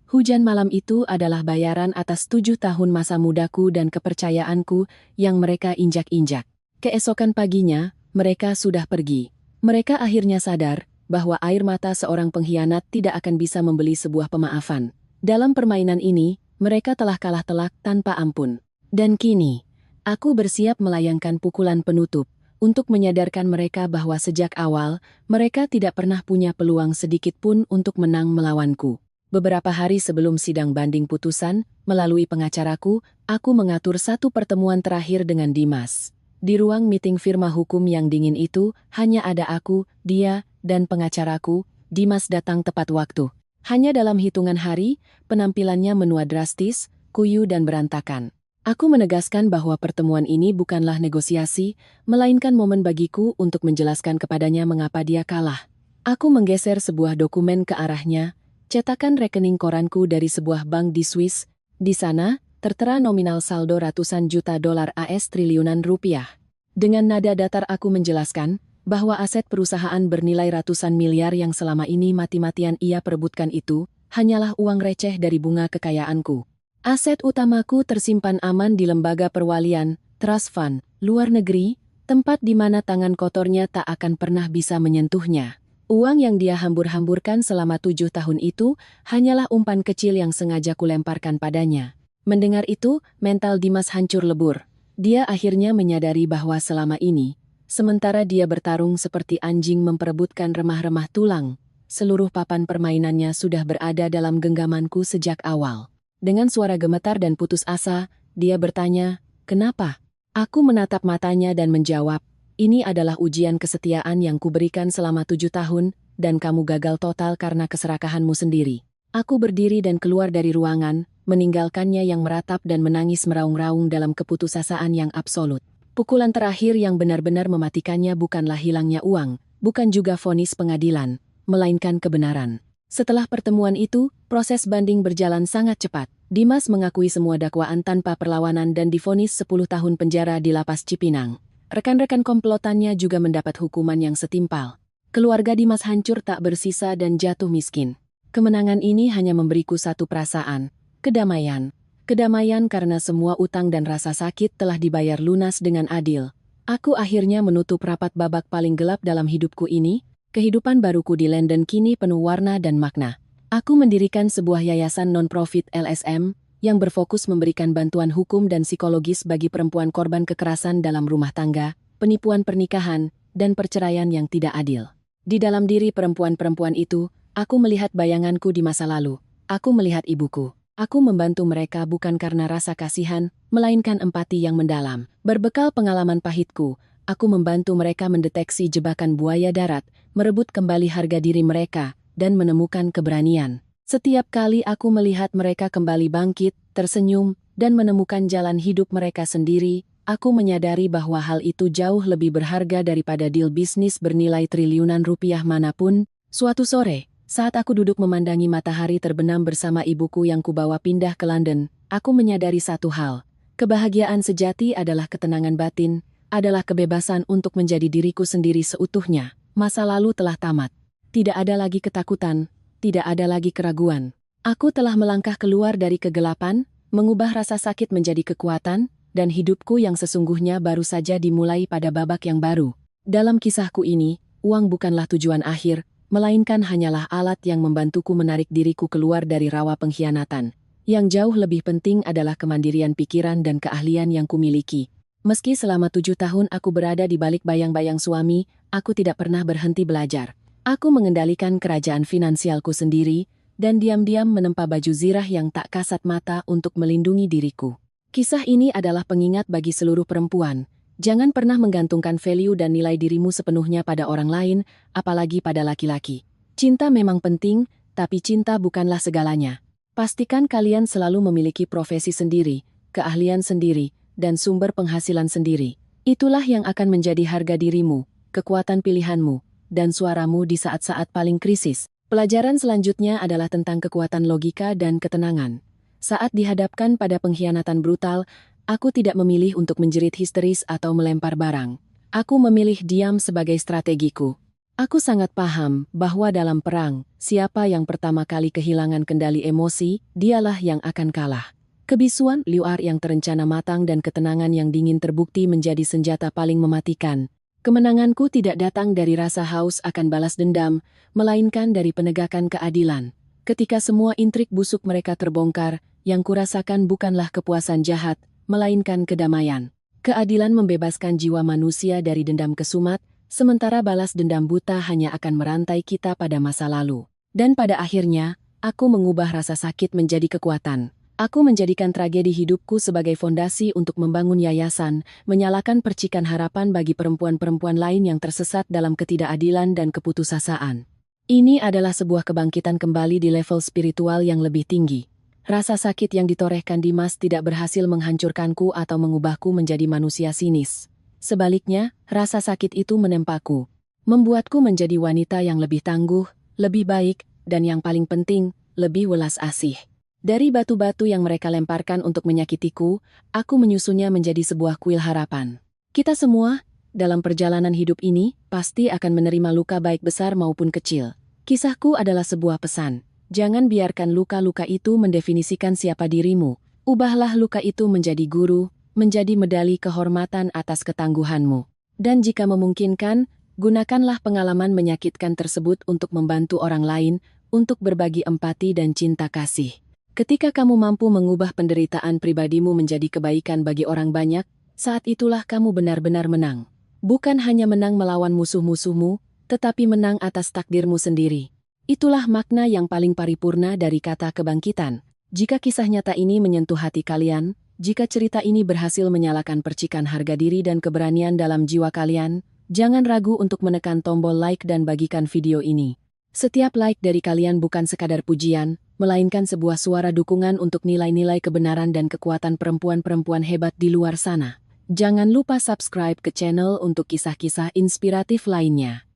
Hujan malam itu adalah bayaran atas 7 tahun masa mudaku dan kepercayaanku yang mereka injak-injak. Keesokan paginya, mereka sudah pergi. Mereka akhirnya sadar bahwa air mata seorang pengkhianat tidak akan bisa membeli sebuah pemaafan. Dalam permainan ini, mereka telah kalah telak tanpa ampun. Dan kini, aku bersiap melayangkan pukulan penutup untuk menyadarkan mereka bahwa sejak awal, mereka tidak pernah punya peluang sedikit pun untuk menang melawanku. Beberapa hari sebelum sidang banding putusan, melalui pengacaraku, aku mengatur satu pertemuan terakhir dengan Dimas. Di ruang meeting firma hukum yang dingin itu, hanya ada aku, dia, dan pengacaraku. Dimas datang tepat waktu. Hanya dalam hitungan hari, penampilannya menua drastis, kuyu dan berantakan. Aku menegaskan bahwa pertemuan ini bukanlah negosiasi, melainkan momen bagiku untuk menjelaskan kepadanya mengapa dia kalah. Aku menggeser sebuah dokumen ke arahnya, cetakan rekening koranku dari sebuah bank di Swiss. Di sana, tertera nominal saldo ratusan juta dolar AS triliunan rupiah. Dengan nada datar aku menjelaskan bahwa aset perusahaan bernilai ratusan miliar yang selama ini mati-matian ia perebutkan itu, hanyalah uang receh dari bunga kekayaanku. Aset utamaku tersimpan aman di lembaga perwalian, trust fund, luar negeri, tempat di mana tangan kotornya tak akan pernah bisa menyentuhnya. Uang yang dia hambur-hamburkan selama 7 tahun itu hanyalah umpan kecil yang sengaja kulemparkan padanya. Mendengar itu, mental Dimas hancur lebur. Dia akhirnya menyadari bahwa selama ini, sementara dia bertarung seperti anjing memperebutkan remah-remah tulang, seluruh papan permainannya sudah berada dalam genggamanku sejak awal. Dengan suara gemetar dan putus asa, dia bertanya, "Kenapa?" Aku menatap matanya dan menjawab, "Ini adalah ujian kesetiaan yang kuberikan selama 7 tahun, dan kamu gagal total karena keserakahanmu sendiri." Aku berdiri dan keluar dari ruangan, meninggalkannya yang meratap dan menangis meraung-raung dalam keputusasaan yang absolut. Pukulan terakhir yang benar-benar mematikannya bukanlah hilangnya uang, bukan juga vonis pengadilan, melainkan kebenaran. Setelah pertemuan itu, proses banding berjalan sangat cepat. Dimas mengakui semua dakwaan tanpa perlawanan dan divonis 10 tahun penjara di lapas Cipinang. Rekan-rekan komplotannya juga mendapat hukuman yang setimpal. Keluarga Dimas hancur tak bersisa dan jatuh miskin. Kemenangan ini hanya memberiku satu perasaan, kedamaian. Kedamaian karena semua utang dan rasa sakit telah dibayar lunas dengan adil. Aku akhirnya menutup rapat babak paling gelap dalam hidupku ini. Kehidupan baruku di London kini penuh warna dan makna. Aku mendirikan sebuah yayasan non-profit LSM yang berfokus memberikan bantuan hukum dan psikologis bagi perempuan korban kekerasan dalam rumah tangga, penipuan pernikahan, dan perceraian yang tidak adil. Di dalam diri perempuan-perempuan itu, aku melihat bayanganku di masa lalu. Aku melihat ibuku. Aku membantu mereka bukan karena rasa kasihan, melainkan empati yang mendalam. Berbekal pengalaman pahitku, aku membantu mereka mendeteksi jebakan buaya darat, merebut kembali harga diri mereka, dan menemukan keberanian. Setiap kali aku melihat mereka kembali bangkit, tersenyum, dan menemukan jalan hidup mereka sendiri, aku menyadari bahwa hal itu jauh lebih berharga daripada deal bisnis bernilai triliunan rupiah manapun. Suatu sore, saat aku duduk memandangi matahari terbenam bersama ibuku yang kubawa pindah ke London, aku menyadari satu hal. Kebahagiaan sejati adalah ketenangan batin, adalah kebebasan untuk menjadi diriku sendiri seutuhnya. Masa lalu telah tamat. Tidak ada lagi ketakutan. Tidak ada lagi keraguan. Aku telah melangkah keluar dari kegelapan, mengubah rasa sakit menjadi kekuatan, dan hidupku yang sesungguhnya baru saja dimulai pada babak yang baru. Dalam kisahku ini, uang bukanlah tujuan akhir, melainkan hanyalah alat yang membantuku menarik diriku keluar dari rawa pengkhianatan. Yang jauh lebih penting adalah kemandirian pikiran dan keahlian yang kumiliki. Meski selama 7 tahun aku berada di balik bayang-bayang suami, aku tidak pernah berhenti belajar. Aku mengendalikan kerajaan finansialku sendiri, dan diam-diam menempa baju zirah yang tak kasat mata untuk melindungi diriku. Kisah ini adalah pengingat bagi seluruh perempuan. Jangan pernah menggantungkan value dan nilai dirimu sepenuhnya pada orang lain, apalagi pada laki-laki. Cinta memang penting, tapi cinta bukanlah segalanya. Pastikan kalian selalu memiliki profesi sendiri, keahlian sendiri, dan sumber penghasilan sendiri. Itulah yang akan menjadi harga dirimu, kekuatan pilihanmu, dan suaramu di saat-saat paling krisis. Pelajaran selanjutnya adalah tentang kekuatan logika dan ketenangan. Saat dihadapkan pada pengkhianatan brutal, aku tidak memilih untuk menjerit histeris atau melempar barang. Aku memilih diam sebagai strategiku. Aku sangat paham bahwa dalam perang, siapa yang pertama kali kehilangan kendali emosi, dialah yang akan kalah. Kebisuan liar yang terencana matang dan ketenangan yang dingin terbukti menjadi senjata paling mematikan. Kemenanganku tidak datang dari rasa haus akan balas dendam, melainkan dari penegakan keadilan. Ketika semua intrik busuk mereka terbongkar, yang kurasakan bukanlah kepuasan jahat, melainkan kedamaian. Keadilan membebaskan jiwa manusia dari dendam kesumat, sementara balas dendam buta hanya akan merantai kita pada masa lalu. Dan pada akhirnya, aku mengubah rasa sakit menjadi kekuatan. Aku menjadikan tragedi hidupku sebagai fondasi untuk membangun yayasan, menyalakan percikan harapan bagi perempuan-perempuan lain yang tersesat dalam ketidakadilan dan keputusasaan. Ini adalah sebuah kebangkitan kembali di level spiritual yang lebih tinggi. Rasa sakit yang ditorehkan Dimas tidak berhasil menghancurkanku atau mengubahku menjadi manusia sinis. Sebaliknya, rasa sakit itu menempaku, membuatku menjadi wanita yang lebih tangguh, lebih baik, dan yang paling penting, lebih welas asih. Dari batu-batu yang mereka lemparkan untuk menyakitiku, aku menyusunnya menjadi sebuah kuil harapan. Kita semua, dalam perjalanan hidup ini, pasti akan menerima luka baik besar maupun kecil. Kisahku adalah sebuah pesan. Jangan biarkan luka-luka itu mendefinisikan siapa dirimu. Ubahlah luka itu menjadi guru, menjadi medali kehormatan atas ketangguhanmu. Dan jika memungkinkan, gunakanlah pengalaman menyakitkan tersebut untuk membantu orang lain, untuk berbagi empati dan cinta kasih. Ketika kamu mampu mengubah penderitaan pribadimu menjadi kebaikan bagi orang banyak, saat itulah kamu benar-benar menang. Bukan hanya menang melawan musuh-musuhmu, tetapi menang atas takdirmu sendiri. Itulah makna yang paling paripurna dari kata kebangkitan. Jika kisah nyata ini menyentuh hati kalian, jika cerita ini berhasil menyalakan percikan harga diri dan keberanian dalam jiwa kalian, jangan ragu untuk menekan tombol like dan bagikan video ini. Setiap like dari kalian bukan sekadar pujian, melainkan sebuah suara dukungan untuk nilai-nilai kebenaran dan kekuatan perempuan-perempuan hebat di luar sana. Jangan lupa subscribe ke channel untuk kisah-kisah inspiratif lainnya.